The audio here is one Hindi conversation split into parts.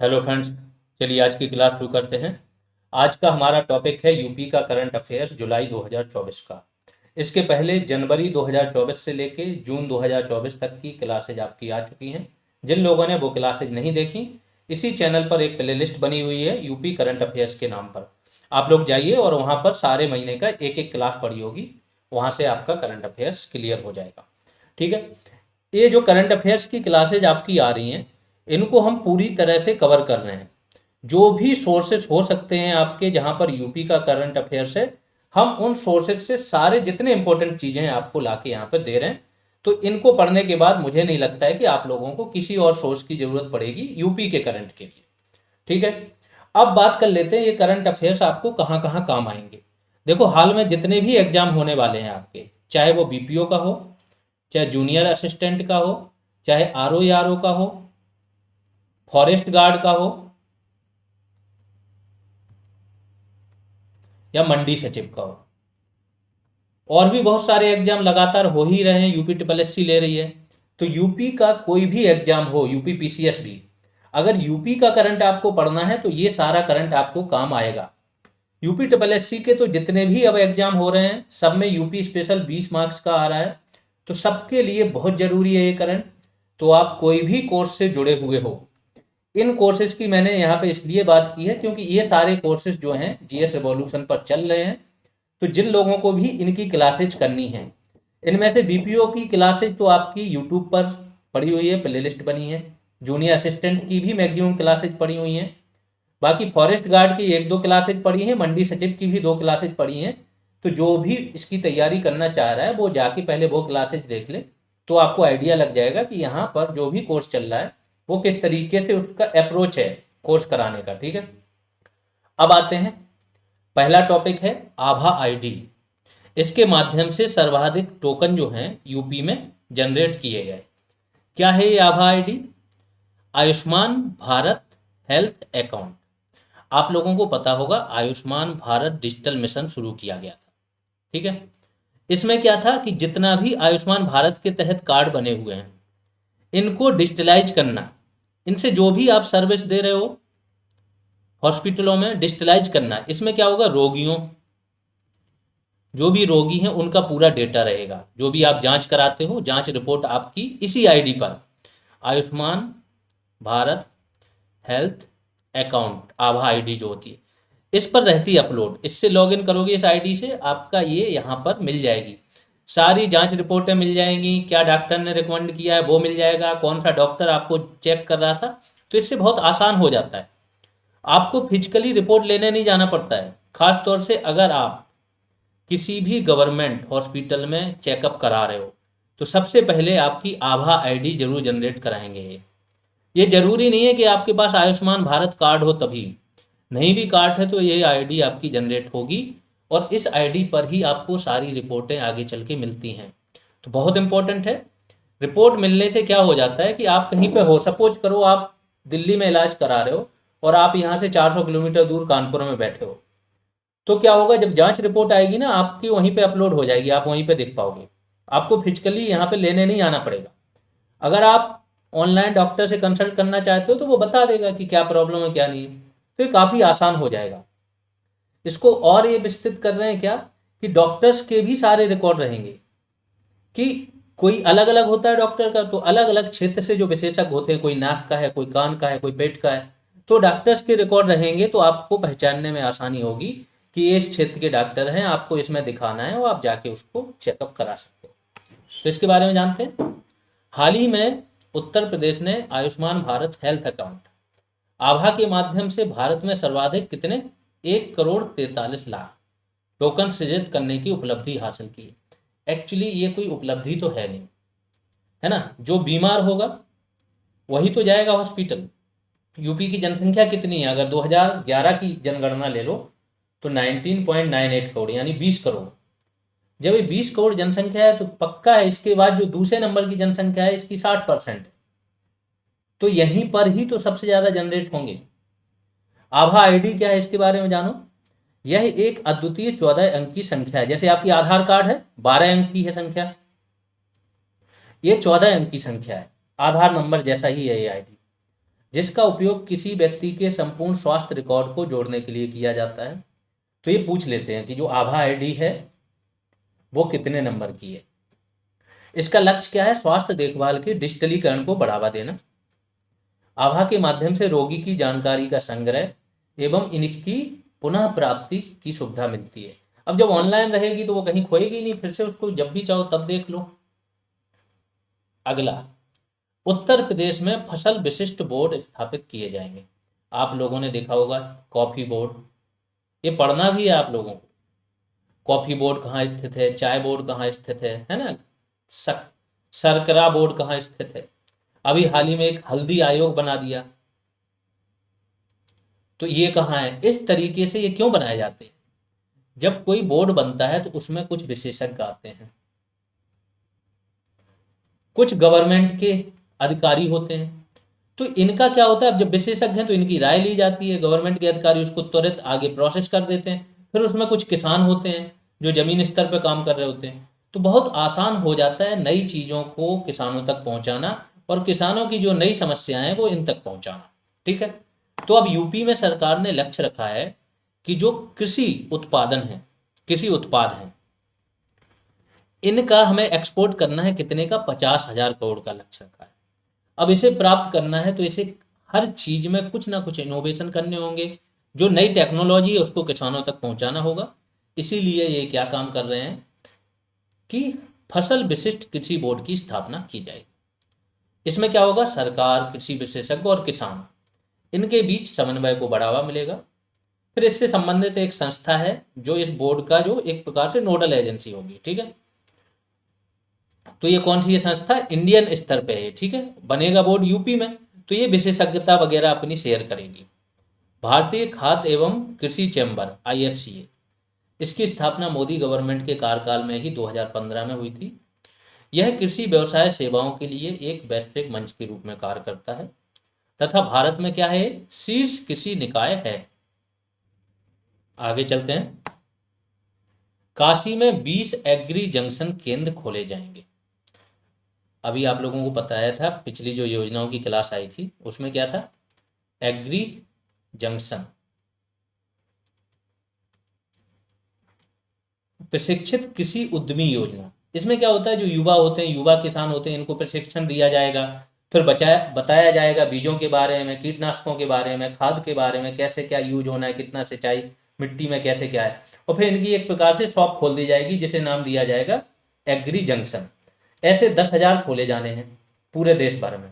Hello friends. चलिए आज की क्लास शुरू करते हैं। आज का हमारा टॉपिक है यूपी का करंट अफेयर्स जुलाई 2024 का। इसके पहले जनवरी 2024 से लेके जून 2024 तक की क्लासेज आपकी आ चुकी हैं। जिन लोगों ने वो क्लासेज नहीं देखी, इसी चैनल पर एक प्लेलिस्ट बनी हुई है यूपी करंट अफेयर्स के नाम पर। आप लोग जाइए और वहाँ पर सारे महीने का एक एक क्लास पढ़ी होगी। वहाँ से आपका करंट अफेयर्स क्लियर हो जाएगा। ठीक है। ये जो करंट अफेयर्स की क्लासेज आपकी आ रही हैं, इनको हम पूरी तरह से कवर कर रहे हैं। जो भी सोर्सेज हो सकते हैं आपके जहां पर यूपी का करंट अफेयर्स है, हम उन सोर्सेज से सारे जितने इंपॉर्टेंट चीज़ें हैं आपको लाके यहाँ पर दे रहे हैं। तो इनको पढ़ने के बाद मुझे नहीं लगता है कि आप लोगों को किसी और सोर्स की ज़रूरत पड़ेगी यूपी के करंट के लिए। ठीक है। अब बात कर लेते हैं ये करंट अफेयर्स आपको कहाँ कहाँ काम आएंगे। देखो, हाल में जितने भी एग्जाम होने वाले हैं आपके, चाहे वो बीपीओ का हो, चाहे जूनियर असिस्टेंट का हो, चाहे आरओ का हो, फॉरेस्ट गार्ड का हो, या मंडी सचिव का हो, और भी बहुत सारे एग्जाम लगातार हो ही रहे हैं। यूपी ट्रिपल एस सी ले रही है। तो यूपी का कोई भी एग्जाम हो, यूपी पीसीएस भी, अगर यूपी का करंट आपको पढ़ना है तो ये सारा करंट आपको काम आएगा। यूपी ट्रिपल एस सी के तो जितने भी अब एग्जाम हो रहे हैं, सब में यूपी स्पेशल 20 मार्क्स का आ रहा है। तो सबके लिए बहुत जरूरी है ये करंट। तो आप कोई भी कोर्स से जुड़े हुए हो, इन कोर्सेज की मैंने यहाँ पे इसलिए बात की है क्योंकि ये सारे कोर्सेज जो हैं जीएस रिवॉल्यूशन पर चल रहे हैं। तो जिन लोगों को भी इनकी क्लासेज करनी है, इनमें से बीपीओ की क्लासेज तो आपकी यूट्यूब पर पड़ी हुई है, प्लेलिस्ट बनी है। जूनियर असिस्टेंट की भी मैक्सिमम क्लासेज पड़ी हुई हैं। बाकी फॉरेस्ट गार्ड की एक दो क्लासेज पड़ी हैं, मंडी सचिव की भी दो क्लासेज पड़ी हैं। तो जो भी इसकी तैयारी करना चाह रहा है वो जाके पहले वो क्लासेज देख ले, तो आपको आइडिया लग जाएगा कि यहाँ पर जो भी कोर्स चल रहा है वो किस तरीके से उसका अप्रोच है कोर्स कराने का। ठीक है। अब आते हैं, पहला टॉपिक है आभा आईडी। इसके माध्यम से सर्वाधिक टोकन जो हैं यूपी में जनरेट किए गए। क्या है ये आभा ID? Ayushman Bharat health account. आप लोगों को पता होगा, आयुष्मान भारत डिजिटल मिशन शुरू किया गया था। ठीक है। इसमें क्या था कि जितना भी आयुष्मान भारत के तहत कार्ड बने हुए हैं, इनको डिजिटलाइज करना। इनसे जो भी आप सर्विस दे रहे हो हॉस्पिटलों में, डिजिटलाइज करना। इसमें क्या होगा, रोगियों, जो भी रोगी हैं उनका पूरा डेटा रहेगा। जो भी आप जांच कराते हो, जांच रिपोर्ट आपकी इसी आईडी पर, आयुष्मान भारत हेल्थ अकाउंट आभा आईडी जो होती है, इस पर रहती है अपलोड। इससे लॉगिन करोगे इस आईडी से, आपका ये यहाँ पर मिल जाएगी। सारी जांच रिपोर्टें मिल जाएंगी, क्या डॉक्टर ने रिकमेंड किया है वो मिल जाएगा, कौन सा डॉक्टर आपको चेक कर रहा था। तो इससे बहुत आसान हो जाता है। आपको फिजिकली रिपोर्ट लेने नहीं जाना पड़ता है। खास तौर से अगर आप किसी भी गवर्नमेंट हॉस्पिटल में चेकअप करा रहे हो, तो सबसे पहले आपकी आभा आईडी जरूर जनरेट कराएंगे। ये जरूरी नहीं है कि आपके पास आयुष्मान भारत कार्ड हो तभी, नहीं भी कार्ड है तो ये आईडी आपकी जनरेट होगी, और इस आईडी पर ही आपको सारी रिपोर्टें आगे चल के मिलती हैं। तो बहुत इंपॉर्टेंट है। रिपोर्ट मिलने से क्या हो जाता है कि आप कहीं पे हो, सपोज करो आप दिल्ली में इलाज करा रहे हो और आप यहाँ से 400 किलोमीटर दूर कानपुर में बैठे हो, तो क्या होगा, जब जांच रिपोर्ट आएगी ना आपकी वहीं पे अपलोड हो जाएगी, आप वहीं पे देख पाओगे। आपको फिजिकली यहाँ पे लेने नहीं आना पड़ेगा। अगर आप ऑनलाइन डॉक्टर से कंसल्ट करना चाहते हो तो वो बता देगा कि क्या प्रॉब्लम है क्या नहीं है। तो ये काफ़ी आसान हो जाएगा। इसको और ये विस्तृत कर रहे हैं क्या, कि डॉक्टर्स के भी सारे रिकॉर्ड रहेंगे। कि कोई अलग अलग होता है डॉक्टर का, तो अलग अलग क्षेत्र से जो विशेषज्ञ होते हैं, कोई नाक का है, कोई कान का है, कोई पेट का है, तो डॉक्टर्स के रिकॉर्ड रहेंगे। तो आपको पहचानने में आसानी होगी कि ये इस क्षेत्र के डॉक्टर हैं, आपको इसमें दिखाना है और आप जाके उसको चेकअप करा सकते हो। तो इसके बारे में जानते हैं। हाल ही में उत्तर प्रदेश ने आयुष्मान भारत हेल्थ अकाउंट आभा के माध्यम से भारत में सर्वाधिक कितने, 1,43,00,000 टोकन सृजित करने की उपलब्धि हासिल की। एक्चुअली ये कोई उपलब्धि तो है नहीं, है ना। जो बीमार होगा वही तो जाएगा हॉस्पिटल। यूपी की जनसंख्या कितनी है, अगर 2011 की जनगणना ले लो तो 19.98 करोड़, यानी 20 करोड़। जब ये 20 करोड़ जनसंख्या है तो पक्का है इसके बाद जो दूसरे नंबर की जनसंख्या है इसकी 60%। तो यहीं पर ही तो सबसे ज़्यादा जनरेट होंगे। आभा आईडी क्या है इसके बारे में जानो। यह एक अद्वितीय 14 अंक की संख्या है। जैसे आपकी आधार कार्ड है 12 अंक की है संख्या, ये 14 अंक की संख्या है। आधार नंबर जैसा ही है ये आईडी। जिसका उपयोग किसी व्यक्ति के संपूर्ण स्वास्थ्य रिकॉर्ड को जोड़ने के लिए किया जाता है। तो ये पूछ लेते हैं कि जो आभा आईडी है वो कितने नंबर की है। इसका लक्ष्य क्या है? स्वास्थ्य देखभाल के डिजिटलीकरण को बढ़ावा देना। आभा के माध्यम से रोगी की जानकारी का संग्रह एवं इनकी पुनः प्राप्ति की सुविधा मिलती है। अब जब ऑनलाइन रहेगी तो वो कहीं खोएगी नहीं, फिर से उसको जब भी चाहो तब देख लो। अगला, उत्तर प्रदेश में फसल विशिष्ट बोर्ड स्थापित किए जाएंगे। आप लोगों ने देखा होगा कॉफी बोर्ड, ये पढ़ना भी है आप लोगों को। कॉफी बोर्ड कहाँ स्थित है, चाय बोर्ड कहाँ स्थित है ना, शर्करा बोर्ड कहाँ स्थित है। अभी हाल ही में एक हल्दी आयोग बना दिया, तो ये कहाँ है। इस तरीके से ये क्यों बनाए जाते हैं? जब कोई बोर्ड बनता है तो उसमें कुछ विशेषज्ञ आते हैं, कुछ गवर्नमेंट के अधिकारी होते हैं। तो इनका क्या होता है, अब जब विशेषज्ञ हैं तो इनकी राय ली जाती है, गवर्नमेंट के अधिकारी उसको त्वरित आगे प्रोसेस कर देते हैं। फिर उसमें कुछ किसान होते हैं जो जमीन स्तर पर काम कर रहे होते हैं। तो बहुत आसान हो जाता है नई चीज़ों को किसानों तक पहुंचाना और किसानों की जो नई समस्याएं हैं वो इन तक पहुंचाना। ठीक है। तो अब यूपी में सरकार ने लक्ष्य रखा है कि जो कृषि उत्पादन है, कृषि उत्पाद हैं, इनका हमें एक्सपोर्ट करना है। कितने का? 50,000 करोड़ का लक्ष्य रखा है। अब इसे प्राप्त करना है तो इसे हर चीज में कुछ ना कुछ इनोवेशन करने होंगे। जो नई टेक्नोलॉजी है उसको किसानों तक पहुंचाना होगा। इसीलिए ये क्या काम कर रहे हैं कि फसल विशिष्ट कृषि बोर्ड की स्थापना की जाएगी। इसमें क्या होगा, सरकार, कृषि विशेषज्ञ और किसान, इनके बीच समन्वय को बढ़ावा मिलेगा। फिर इससे संबंधित एक संस्था है जो इस बोर्ड का जो एक प्रकार से नोडल एजेंसी होगी। ठीक है। तो ये कौन सी ये संस्था? इंडियन स्तर पे है। ठीक है। बनेगा बोर्ड यूपी में, तो ये विशेषज्ञता वगैरह अपनी शेयर करेगी। भारतीय खाद्य एवं कृषि चैम्बर IFCA, इसकी स्थापना मोदी गवर्नमेंट के कार्यकाल में ही 2015 में हुई थी। यह कृषि व्यवसाय सेवाओं के लिए एक वैश्विक मंच के रूप में कार्य करता है तथा भारत में क्या है, शीर्ष कृषि निकाय है। आगे चलते हैं। काशी में 20 एग्री जंक्शन केंद्र खोले जाएंगे। अभी आप लोगों को बताया था, पिछली जो योजनाओं की क्लास आई थी उसमें क्या था, एग्री जंक्शन। प्रशिक्षित कृषि उद्यमी योजना, इसमें क्या होता है, जो युवा होते हैं, युवा किसान होते हैं, इनको प्रशिक्षण दिया जाएगा। फिर बताया जाएगा बीजों के बारे में, कीटनाशकों के बारे में, खाद के बारे में, कैसे क्या यूज होना है, कितना सिंचाई, मिट्टी में कैसे क्या है। और फिर इनकी एक प्रकार से शॉप खोल दी जाएगी जिसे नाम दिया जाएगा एग्री जंक्शन। ऐसे 10,000 खोले जाने हैं पूरे देश भर में।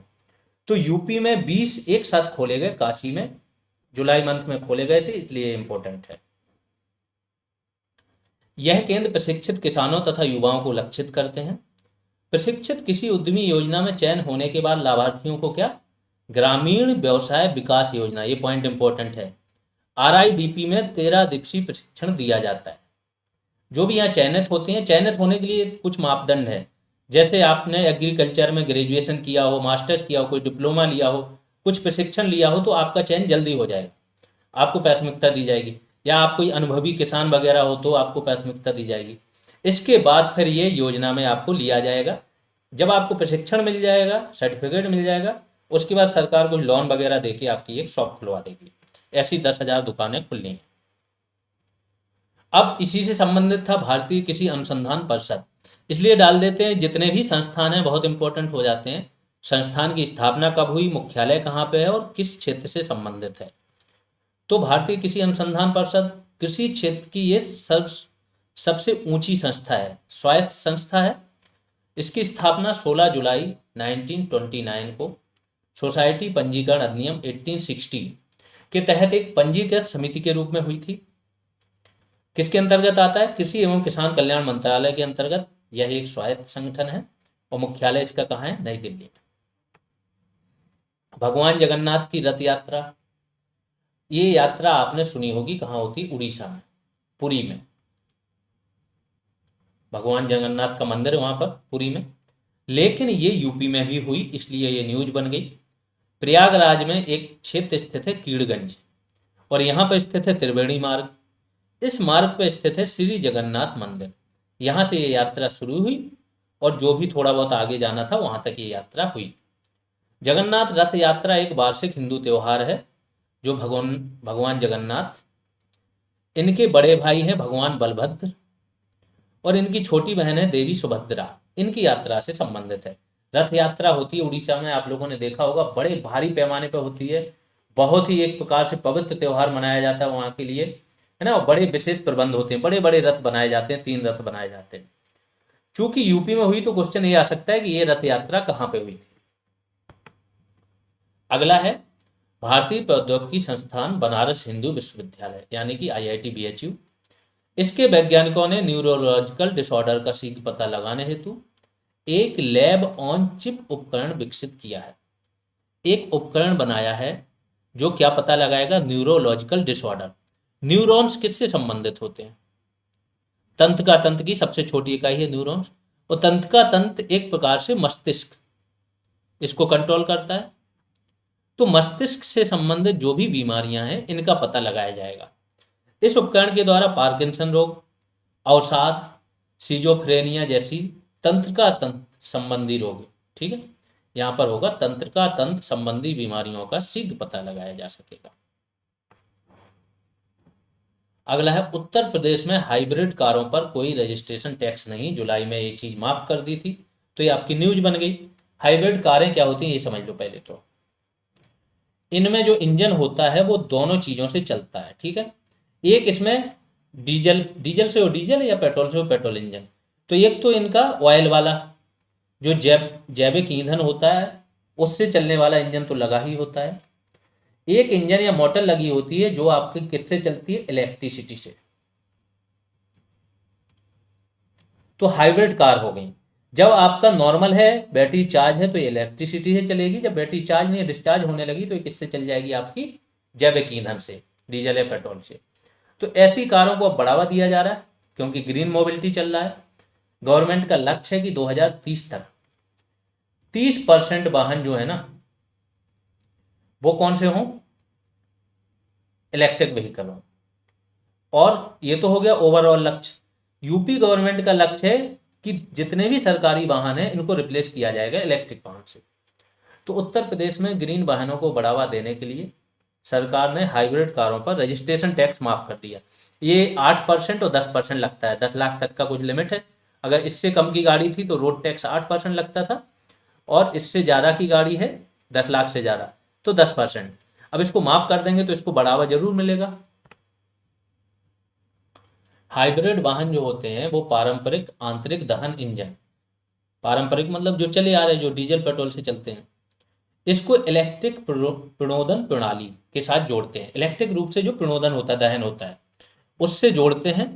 तो यूपी में 20 एक साथ खोले गए, काशी में जुलाई मंथ में खोले गए थे, इसलिए इंपॉर्टेंट है। यह केंद्र प्रशिक्षित किसानों तथा युवाओं को लक्षित करते हैं। प्रशिक्षित कृषि उद्यमी योजना में चयन होने के बाद लाभार्थियों को क्या, ग्रामीण व्यवसाय विकास योजना, ये पॉइंट इंपॉर्टेंट है, RIDP में 13 दिवसीय प्रशिक्षण दिया जाता है। जो भी यहाँ चयनित होते हैं, चयनित होने के लिए कुछ मापदंड है। जैसे आपने एग्रीकल्चर में ग्रेजुएशन किया हो, मास्टर्स किया हो, कोई डिप्लोमा लिया हो, कुछ प्रशिक्षण लिया हो, तो आपका चयन जल्दी हो जाएगा, आपको प्राथमिकता दी जाएगी। या आप कोई अनुभवी किसान वगैरह हो तो आपको प्राथमिकता दी जाएगी। इसके बाद फिर ये योजना में आपको लिया जाएगा। जब आपको प्रशिक्षण मिल जाएगा, सर्टिफिकेट मिल जाएगा, उसके बाद सरकार कुछ लोन वगैरह देके आपकी एक शॉप खुलवा देगी। ऐसी 10,000 दुकानें खुलनी हैं। अब इसी से संबंधित था भारतीय कृषि अनुसंधान परिषद, इसलिए डाल देते हैं। जितने भी संस्थान हैं बहुत इंपॉर्टेंट हो जाते हैं। संस्थान की स्थापना कब हुई, मुख्यालय कहाँ पे है और किस क्षेत्र से संबंधित है। तो भारतीय कृषि अनुसंधान परिषद कृषि क्षेत्र की ये सबसे ऊंची संस्था है, स्वायत्त संस्था है। इसकी स्थापना 16 जुलाई 1929 को सोसाइटी पंजीकरण अधिनियम 1860 के तहत एक पंजीकृत समिति के रूप में हुई थी। किसके अंतर्गत आता है, कृषि एवं किसान कल्याण मंत्रालय के अंतर्गत। यह एक स्वायत्त संगठन है और मुख्यालय इसका कहाँ है, नई दिल्ली में। भगवान जगन्नाथ की रथ यात्रा, ये यात्रा आपने सुनी होगी, कहाँ होती, उड़ीसा में, पुरी में। भगवान जगन्नाथ का मंदिर है वहां पर पुरी में, लेकिन ये यूपी में भी हुई, इसलिए ये न्यूज बन गई। प्रयागराज में एक क्षेत्र स्थित है कीड़गंज, और यहाँ पर स्थित है त्रिवेणी मार्ग। इस मार्ग पर स्थित है श्री जगन्नाथ मंदिर। यहाँ से ये यात्रा शुरू हुई और जो भी थोड़ा बहुत आगे जाना था वहां तक ये यात्रा हुई। जगन्नाथ रथ यात्रा एक वार्षिक हिंदू त्योहार है जो भगवान जगन्नाथ, इनके बड़े भाई हैं भगवान बलभद्र और इनकी छोटी बहन है देवी सुभद्रा, इनकी यात्रा से संबंधित है। रथ यात्रा होती है उड़ीसा में, आप लोगों ने देखा होगा, बड़े भारी पैमाने पर होती है, बहुत ही एक प्रकार से पवित्र त्योहार मनाया जाता है वहाँ के लिए, है ना। और बड़े विशेष प्रबंध होते हैं, बड़े बड़े रथ बनाए जाते हैं, 3 रथ बनाए जाते हैं। चूंकि यूपी में हुई तो क्वेश्चन ये आ सकता है कि ये रथ यात्रा कहाँ पे हुई थी। अगला है भारतीय प्रौद्योगिकी संस्थान बनारस हिंदू विश्वविद्यालय यानी कि IIT BHU। इसके वैज्ञानिकों ने न्यूरोलॉजिकल डिसऑर्डर का शीघ्र पता लगाने हेतु एक लैब ऑन चिप उपकरण विकसित किया है। एक उपकरण बनाया है जो क्या पता लगाएगा, न्यूरोलॉजिकल डिसऑर्डर। न्यूरॉन्स किससे संबंधित होते हैं, तंत्र का तंत्र की सबसे छोटी इकाई है न्यूरॉन्स, और तंत्र का तंत्र एक प्रकार से मस्तिष्क इसको कंट्रोल करता है। तो मस्तिष्क से संबंधित जो भी बीमारियां हैं इनका पता लगाया जाएगा। इस उपकरण के द्वारा पार्किंसन रोग, अवसाद, सिजोफ्रेनिया जैसी तंत्र का तंत्र संबंधी रोग, ठीक है, यहां पर होगा तंत्र का तंत्र संबंधी बीमारियों का शीघ्र पता लगाया जा सकेगा। अगला है उत्तर प्रदेश में हाइब्रिड कारों पर कोई रजिस्ट्रेशन टैक्स नहीं, जुलाई में ये चीज माफ कर दी थी, तो ये आपकी न्यूज बन गई। हाइब्रिड कारें क्या होती हैं ये समझ लो पहले तो। इनमें जो इंजन होता है वो दोनों चीजों से चलता है, ठीक है। एक इसमें डीजल से हो डीजल या पेट्रोल से हो पेट्रोल इंजन। तो एक तो इनका ऑयल वाला जो जैविक ईंधन होता है उससे चलने वाला इंजन तो लगा ही होता है। एक इंजन या मोटर लगी होती है जो आपकी किससे चलती है, इलेक्ट्रिसिटी से। तो हाइब्रिड कार हो गई। जब आपका नॉर्मल है, बैटरी चार्ज है, तो ये इलेक्ट्रिसिटी से चलेगी। जब बैटरी चार्ज नहीं, डिस्चार्ज होने लगी, तो ये किससे चल जाएगी, आपकी जैविक ईंधन से, डीजल या पेट्रोल से। तो ऐसी कारों को अब बढ़ावा दिया जा रहा है क्योंकि ग्रीन मोबिलिटी चल रहा है। गवर्नमेंट का लक्ष्य है कि 2030 तक 30% वाहन जो है ना वो कौन से हों, इलेक्ट्रिक व्हीकल हों। और ये तो हो गया ओवरऑल लक्ष्य। यूपी गवर्नमेंट का लक्ष्य है कि जितने भी सरकारी वाहन हैं इनको रिप्लेस किया जाएगा इलेक्ट्रिक वाहन से। तो उत्तर प्रदेश में ग्रीन वाहनों को बढ़ावा देने के लिए सरकार ने हाइब्रिड कारों पर रजिस्ट्रेशन टैक्स माफ कर दिया। ये 8% और 10% लगता है, 10 लाख तक का कुछ लिमिट है। अगर इससे कम की गाड़ी थी तो रोड टैक्स 8% लगता था, और इससे ज़्यादा की गाड़ी है 10 लाख से ज़्यादा तो 10%। अब इसको माफ कर देंगे तो इसको बढ़ावा जरूर मिलेगा। हाइब्रिड वाहन जो होते हैं वो पारंपरिक आंतरिक दहन इंजन, पारंपरिक मतलब जो चले आ रहे हैं, जो डीजल पेट्रोल से चलते हैं, इसको इलेक्ट्रिक प्रणोदन प्रणाली के साथ जोड़ते हैं। इलेक्ट्रिक रूप से जो प्रणोदन होता है, दहन होता है, उससे जोड़ते हैं,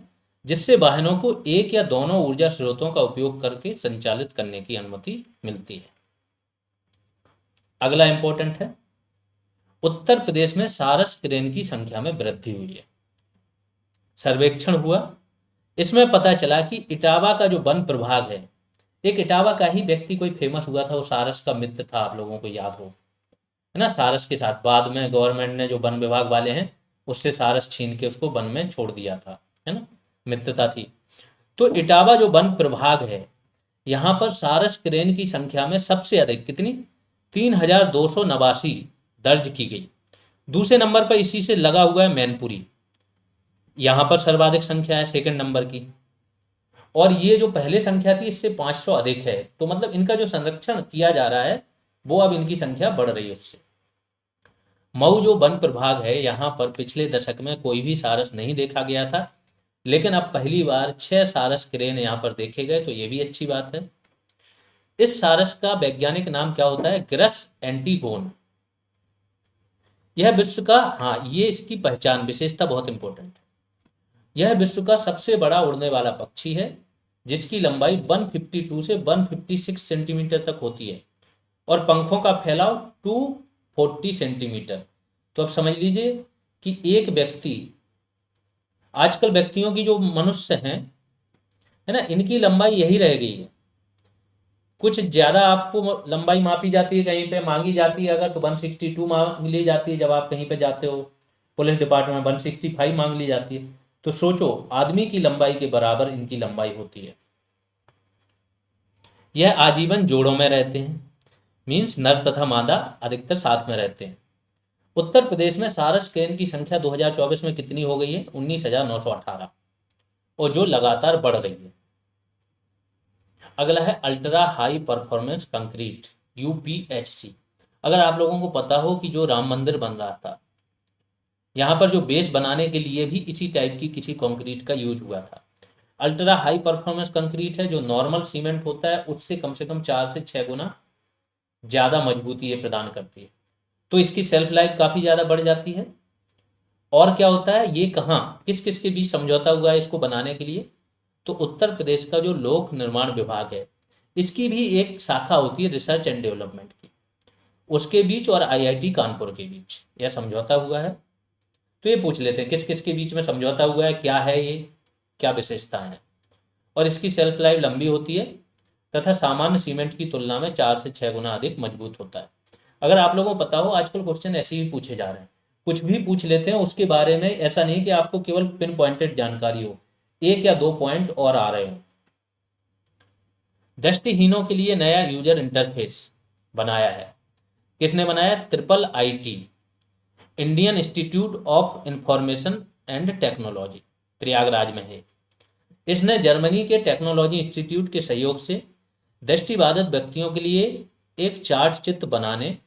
जिससे वाहनों को एक या दोनों ऊर्जा स्रोतों का उपयोग करके संचालित करने की अनुमति मिलती है। अगला इंपॉर्टेंट है, उत्तर प्रदेश में सारस क्रेन की संख्या में वृद्धि हुई है। सर्वेक्षण हुआ, इसमें पता चला कि इटावा का जो वन प्रभाग है, एक इटावा का ही व्यक्ति कोई फेमस हुआ था, वो सारस का मित्र था, आप लोगों को याद हो, है ना। सारस के साथ बाद में गवर्नमेंट ने, जो वन विभाग वाले हैं, उससे सारस छीन के उसको वन में छोड़ दिया था, है ना, मित्रता थी। तो इटावा जो वन प्रभाग है, यहाँ पर सारस क्रेन की संख्या में सबसे अधिक कितनी, 3289 दर्ज की गई। दूसरे नंबर पर इसी से लगा हुआ है मैनपुरी, यहाँ पर सर्वाधिक संख्या है सेकंड नंबर की। और ये जो पहले संख्या थी इससे 500 अधिक है। तो मतलब इनका जो संरक्षण किया जा रहा है वो अब इनकी संख्या बढ़ रही है उससे। मऊ जो वन प्रभाग है, यहाँ पर पिछले दशक में कोई भी सारस नहीं देखा गया था, लेकिन अब पहली बार 6 सारस क्रेन यहाँ पर देखे गए, तो ये भी अच्छी बात है। इस सारस का वैज्ञानिक नाम क्या होता है, ग्रस एंटीगोन। यह विश्व का, हाँ ये इसकी पहचान विशेषता बहुत इंपॉर्टेंट है, यह विश्व का सबसे बड़ा उड़ने वाला पक्षी है, जिसकी लंबाई 152 से 156 सेंटीमीटर तक होती है और पंखों का फैलाव 240 सेंटीमीटर। तो अब समझ लीजिए कि एक व्यक्ति, आजकल व्यक्तियों की जो मनुष्य हैं, है ना, इनकी लंबाई यही रह गई है। कुछ ज़्यादा आपको लंबाई मापी जाती है, कहीं पे मांगी जाती है अगर, तो 162 मांग ली जाती है। जब आप कहीं पे जाते हो पुलिस डिपार्टमेंट, 165 मांग ली जाती है। तो सोचो, आदमी की लंबाई के बराबर इनकी लंबाई होती है। यह आजीवन जोड़ों में रहते हैं। मीन्स नर तथा मादा अधिकतर साथ में रहते हैं। उत्तर प्रदेश में सारस केन की संख्या 2024 में कितनी हो गई है? 19,918, और जो लगातार बढ़ रही है। अगला है ultra high performance concrete, UPHC. अगर आप लोगों को पता हो कि जो राम मंदिर बन रहा था, यहाँ पर जो बेस बनाने के लिए भी इसी टाइप की किसी कंक्रीट का यूज हुआ था। अल्ट्रा हाई परफॉर्मेंस कंक्रीट है जो नॉर्मल सीमेंट होता है उससे कम से कम 4 से 6 गुना ज़्यादा मजबूती ये प्रदान करती है, तो इसकी सेल्फ लाइफ काफ़ी ज़्यादा बढ़ जाती है। और क्या होता है, ये कहाँ किस किस के बीच समझौता हुआ है इसको बनाने के लिए? तो उत्तर प्रदेश का जो लोक निर्माण विभाग है, इसकी भी एक शाखा होती है रिसर्च एंड डेवलपमेंट की, उसके बीच और आईआईटी कानपुर के बीच यह समझौता हुआ है। तो ये पूछ लेते हैं किस किस के बीच में समझौता हुआ है, क्या है ये, क्या विशेषताएं हैं। और इसकी सेल्फ लाइफ लंबी होती है तथा सामान्य सीमेंट की तुलना में 4 से 6 गुना अधिक मजबूत होता है। अगर आप लोगों को पता हो, आजकल क्वेश्चन ऐसे ही पूछे जा रहे हैं, कुछ भी पूछ लेते हैं उसके बारे में, ऐसा नहीं कि आपको केवल पिन पॉइंटेड जानकारी हो, 1 या 2 पॉइंट और आ रहे हो। दृष्टिहीनों के लिए नया यूजर इंटरफेस बनाया है, किसने बनाया? Triple IT, Indian institute of information and technology, Prayagraj में है। इसने जर्मनी के टेक्नोलॉजी इंस्टीट्यूट के सहयोग से दृष्टिबाधित व्यक्तियों के लिए एक चार्ट चित्र बनाने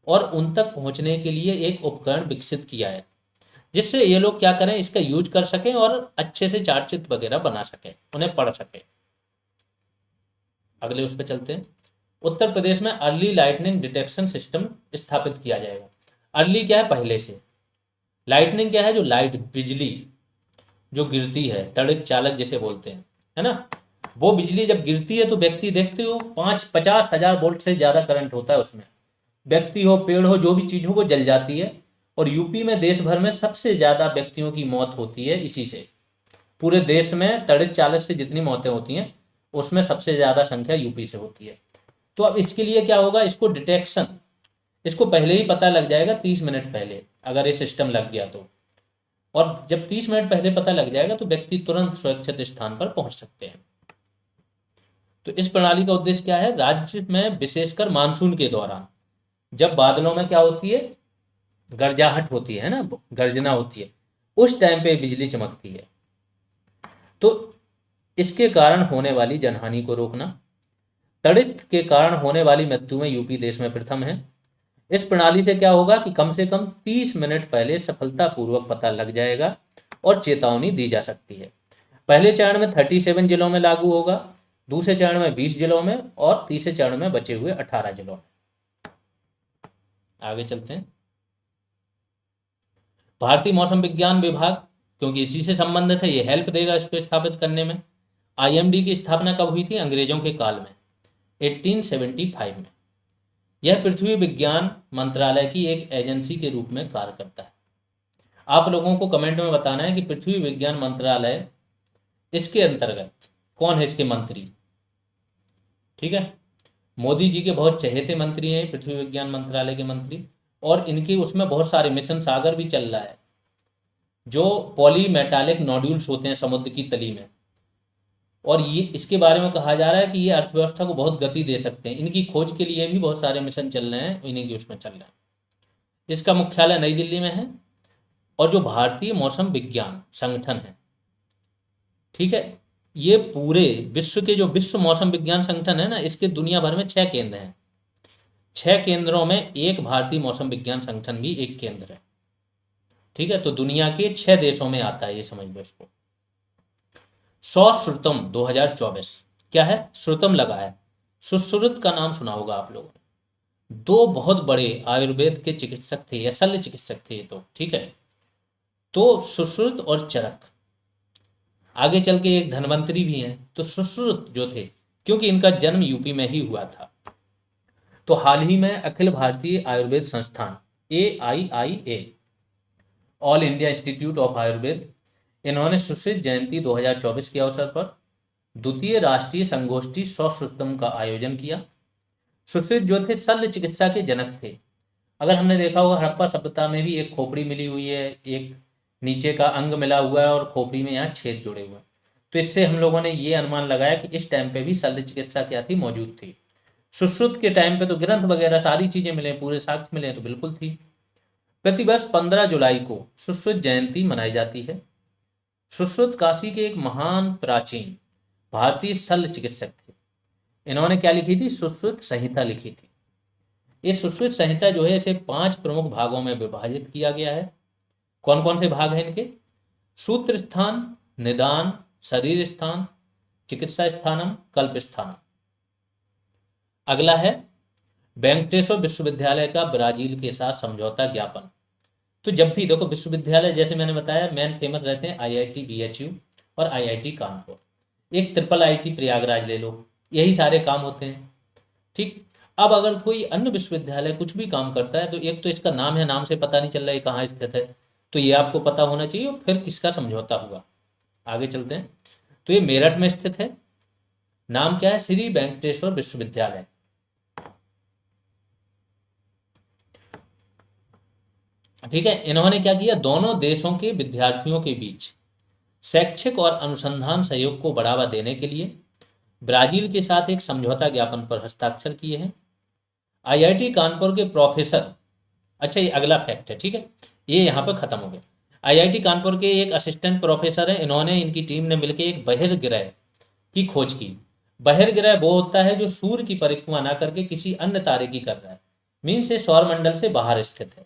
और उन तक पहुंचने के लिए एक उपकरण विकसित किया है, जिससे ये लोग क्या करें, इसका यूज कर सकें और अच्छे से चार्ट चित्र वगैरह बना सकें, उन्हें पढ़ सकें। अगले उस पर चलते हैं। उत्तर प्रदेश में अर्ली लाइटनिंग डिटेक्शन सिस्टम स्थापित किया जाएगा। अर्ली क्या है? पहले से। लाइटनिंग क्या है? जो लाइट, बिजली जो गिरती है, तड़ित चालक जिसे बोलते हैं, है ना, वो बिजली जब गिरती है तो व्यक्ति, देखते हो 50,000 वोल्ट से ज़्यादा करंट होता है उसमें, व्यक्ति हो, पेड़ हो, जो भी चीज़ हो वो जल जाती है। और यूपी में देश भर में सबसे ज़्यादा व्यक्तियों की मौत होती है इसी से। पूरे देश में तड़ित चालक से जितनी मौतें होती हैं उसमें सबसे ज़्यादा संख्या यूपी से होती है। तो अब इसके लिए क्या होगा, इसको डिटेक्शन, इसको पहले ही पता लग जाएगा 30 मिनट पहले, अगर ये सिस्टम लग गया तो। और जब 30 मिनट पहले पता लग जाएगा तो व्यक्ति तुरंत सुरक्षित स्थान पर पहुंच सकते हैं। तो इस प्रणाली का उद्देश्य क्या है? राज्य में विशेषकर मानसून के दौरान जब बादलों में क्या होती है, गर्जाहट होती है ना, गर्जना होती है, उस टाइम पे बिजली चमकती है, तो इसके कारण होने वाली जनहानि को रोकना। तड़ित के कारण होने वाली मृत्यु में यूपी देश में प्रथम है। इस प्रणाली से क्या होगा कि कम से कम 30 मिनट पहले सफलतापूर्वक पता लग जाएगा और चेतावनी दी जा सकती है। पहले चरण में 37 जिलों में लागू होगा, दूसरे चरण में 20 जिलों में और तीसरे चरण में बचे हुए 18 जिलों में। आगे चलते हैं। भारतीय मौसम विज्ञान विभाग, क्योंकि इसी से संबंधित है, ये हेल्प देगा इसको स्थापित करने में। आईएमडी की स्थापना कब हुई थी? अंग्रेजों के काल में, 1875 में। यह पृथ्वी विज्ञान मंत्रालय की एक एजेंसी के रूप में कार्य करता है। आप लोगों को कमेंट में बताना है कि पृथ्वी विज्ञान मंत्रालय, इसके अंतर्गत कौन है इसके मंत्री? ठीक है, मोदी जी के बहुत चहेते मंत्री हैं पृथ्वी विज्ञान मंत्रालय के मंत्री, और इनकी उसमें बहुत सारे मिशन सागर भी चल रहा है, जो पॉलीमेटालिक नोड्यूल्स होते हैं समुद्र की तली में, और ये इसके बारे में कहा जा रहा है कि ये अर्थव्यवस्था को बहुत गति दे सकते हैं। इनकी खोज के लिए भी बहुत सारे मिशन चल रहे हैं, इन्हीं की उसमें चल रहे हैं। इसका मुख्यालय नई दिल्ली में है। और जो भारतीय मौसम विज्ञान संगठन है, ठीक है, ये पूरे विश्व के, जो विश्व मौसम विज्ञान संगठन है ना, इसके दुनिया भर में 6 केंद्र हैं। 6 केंद्रों में एक भारतीय मौसम विज्ञान संगठन भी एक केंद्र है। ठीक है, तो दुनिया के 6 देशों में आता है, ये समझ लो इसको। श्रुतम 2024 क्या है? श्रुतम लगा है। सुश्रुत का नाम सुना होगा आप लोगों ने। 2 बहुत बड़े आयुर्वेद के चिकित्सक थे, या शल्य चिकित्सक थे ये तो, ठीक है। तो सुश्रुत और चरक, आगे चल के एक धन्वंतरी भी हैं। तो सुश्रुत जो थे, क्योंकि इनका जन्म यूपी में ही हुआ था, तो हाल ही में अखिल भारतीय आयुर्वेद संस्थान AIIA, all India institute of Ayurveda, इन्होंने सुश्रुत जयंती 2024 के अवसर पर द्वितीय राष्ट्रीय संगोष्ठी श्रुतम का आयोजन किया। सुश्रुत जो थे शल्य चिकित्सा के जनक थे। अगर हमने देखा होगा हड़प्पा सभ्यता में भी एक खोपड़ी मिली हुई है, एक नीचे का अंग मिला हुआ है और खोपड़ी में यहाँ छेद जुड़े हुए हैं, तो इससे हम लोगों ने ये अनुमान लगाया कि इस टाइम पे भी शल्य चिकित्सा क्या थी? मौजूद थी। सुश्रुत के टाइम पे तो ग्रंथ वगैरह सारी चीजें मिले, पूरे साक्ष्य मिले तो बिल्कुल थी। प्रतिवर्ष 15 जुलाई को सुश्रुत जयंती मनाई जाती है। सुश्रुत काशी के एक महान प्राचीन भारतीय शल्य चिकित्सक थे। इन्होंने क्या लिखी थी? सुश्रुत संहिता लिखी थी। ये सुश्रुत संहिता जो है इसे 5 प्रमुख भागों में विभाजित किया गया है। कौन कौन से भाग हैं इनके? सूत्र स्थान, निदान, शरीर स्थान, चिकित्सा स्थानम, कल्प स्थानम। अगला है वेंकटेश्वर विश्वविद्यालय का ब्राजील के साथ समझौता ज्ञापन। तो जब भी देखो विश्वविद्यालय, जैसे मैंने बताया, मेन फेमस रहते हैं आईआईटी बीएचयू और आईआईटी कानपुर। एक ट्रिपल आईटी प्रयागराज ले लो, यही सारे काम होते हैं। ठीक। अब अगर कोई अन्य विश्वविद्यालय कुछ भी काम करता है तो एक तो इसका नाम है, नाम से पता नहीं चल रहा है कहाँ स्थित है, तो ये आपको पता होना चाहिए, और फिर किसका समझौता हुआ। आगे चलते हैं। तो ये मेरठ में स्थित है। नाम क्या है? श्री वेंकटेश्वर विश्वविद्यालय। ठीक है। इन्होंने क्या किया? दोनों देशों के विद्यार्थियों के बीच शैक्षिक और अनुसंधान सहयोग को बढ़ावा देने के लिए ब्राजील के साथ एक समझौता ज्ञापन पर हस्ताक्षर किए हैं। आईआईटी कानपुर के प्रोफेसर, अच्छा ये अगला फैक्ट है, ठीक है, ये यहाँ पर खत्म हो गया। आईआईटी कानपुर के एक असिस्टेंट प्रोफेसर हैं, इन्होंने, इनकी टीम ने मिलकर एक बहिर्ग्रह की खोज की। बहिर्ग्रह वो होता है जो सूर्य की परिक्रमा ना करके किसी अन्य तारे की कर रहा है, मीन से सौर मंडल से बाहर स्थित है।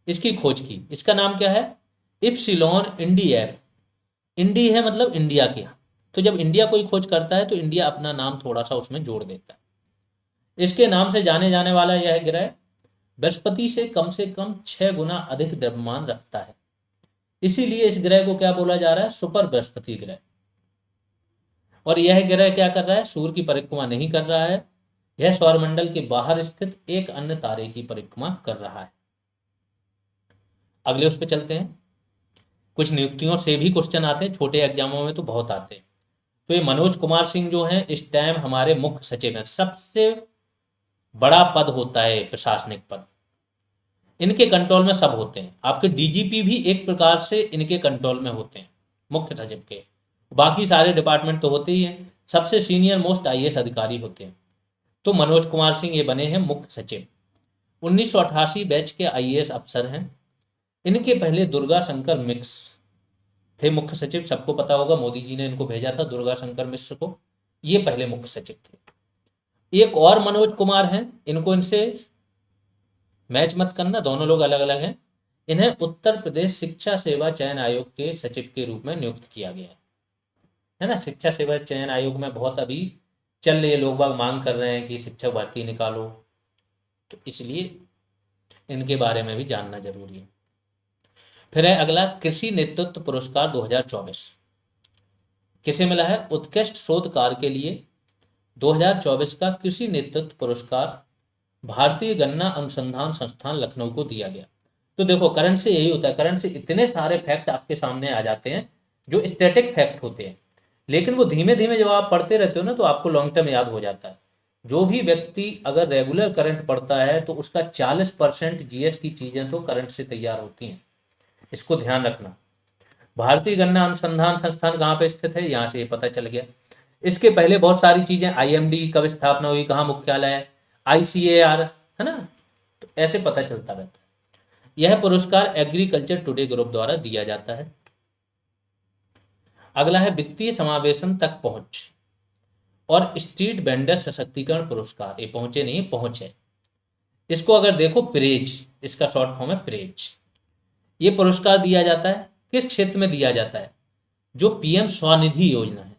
इसकी खोज की। इसका नाम क्या है? इप्सिलॉन इंडी ऐप। इंडी है मतलब इंडिया के यहाँ, तो जब इंडिया कोई खोज करता है तो इंडिया अपना नाम थोड़ा सा उसमें जोड़ देता है। इसके नाम से जाने जाने वाला यह ग्रह बृहस्पति से कम 6 गुना अधिक द्रव्यमान रखता है। इसीलिए इस ग्रह को क्या बोला जा रहा है? सुपर बृहस्पति ग्रह। और यह ग्रह क्या कर रहा है? सूर्य की परिक्रमा नहीं कर रहा है, यह सौरमंडल के बाहर स्थित एक अन्य तारे की परिक्रमा कर रहा है। अगले उस पर चलते हैं। कुछ नियुक्तियों से भी क्वेश्चन आते हैं, छोटे एग्जामों में तो बहुत आते हैं। तो ये मनोज कुमार सिंह जो हैं इस टाइम हमारे मुख्य सचिव हैं। सबसे बड़ा पद होता है प्रशासनिक पद, इनके कंट्रोल में सब होते हैं। आपके डीजीपी भी एक प्रकार से इनके कंट्रोल में होते हैं, मुख्य सचिव के। बाकी सारे डिपार्टमेंट तो होते ही हैं, सबसे सीनियर मोस्ट आईएएस अधिकारी होते हैं। तो मनोज कुमार सिंह ये बने हैं मुख्य सचिव। 1988 बैच के आईएएस अफसर हैं। इनके पहले दुर्गा शंकर मिक्स थे मुख्य सचिव, सबको पता होगा, मोदी जी ने इनको भेजा था दुर्गा शंकर मिश्र को, ये पहले मुख्य सचिव थे। एक और मनोज कुमार हैं, इनको इनसे मैच मत करना, दोनों लोग अलग अलग हैं। इन्हें उत्तर प्रदेश शिक्षा सेवा चयन आयोग के सचिव के रूप में नियुक्त किया गया है ना। शिक्षा सेवा चयन आयोग में बहुत अभी चल रही है, लोग बाग मांग कर रहे हैं कि शिक्षक भर्ती निकालो, तो इसलिए इनके बारे में भी जानना जरूरी है। फिर है अगला कृषि नेतृत्व पुरस्कार 2024। किसे मिला है? उत्कृष्ट शोध कार्य के लिए 2024 का कृषि नेतृत्व पुरस्कार भारतीय गन्ना अनुसंधान संस्थान लखनऊ को दिया गया। तो देखो करंट से यही होता है, करंट से इतने सारे फैक्ट आपके सामने आ जाते हैं जो स्टैटिक फैक्ट होते हैं, लेकिन वो धीमे धीमे जब आप पढ़ते रहते हो ना तो आपको लॉन्ग टर्म याद हो जाता है। जो भी व्यक्ति अगर रेगुलर करंट पढ़ता है तो उसका 40% जीएस की चीजें तो करंट से तैयार होती हैं, इसको ध्यान रखना। भारतीय गन्ना अनुसंधान संस्थान कहाँ पे स्थित है, यहाँ से ये पता चल गया। इसके पहले बहुत सारी चीजें, आईएमडी कब स्थापना हुई, कहाँ मुख्यालय है, आईसीएआर, है ना, तो ऐसे पता चलता रहता है। यह पुरस्कार एग्रीकल्चर टुडे ग्रुप द्वारा दिया जाता है। अगला है वित्तीय समावेशन तक पहुंच और स्ट्रीट वेंडर सशक्तिकरण पुरस्कार। ये पहुंचे नहीं, पहुंच है। इसको अगर देखो प्रेज, इसका शॉर्ट फॉर्म है प्रेज। ये पुरस्कार दिया जाता है किस क्षेत्र में दिया जाता है? जो पीएम स्वनिधि योजना है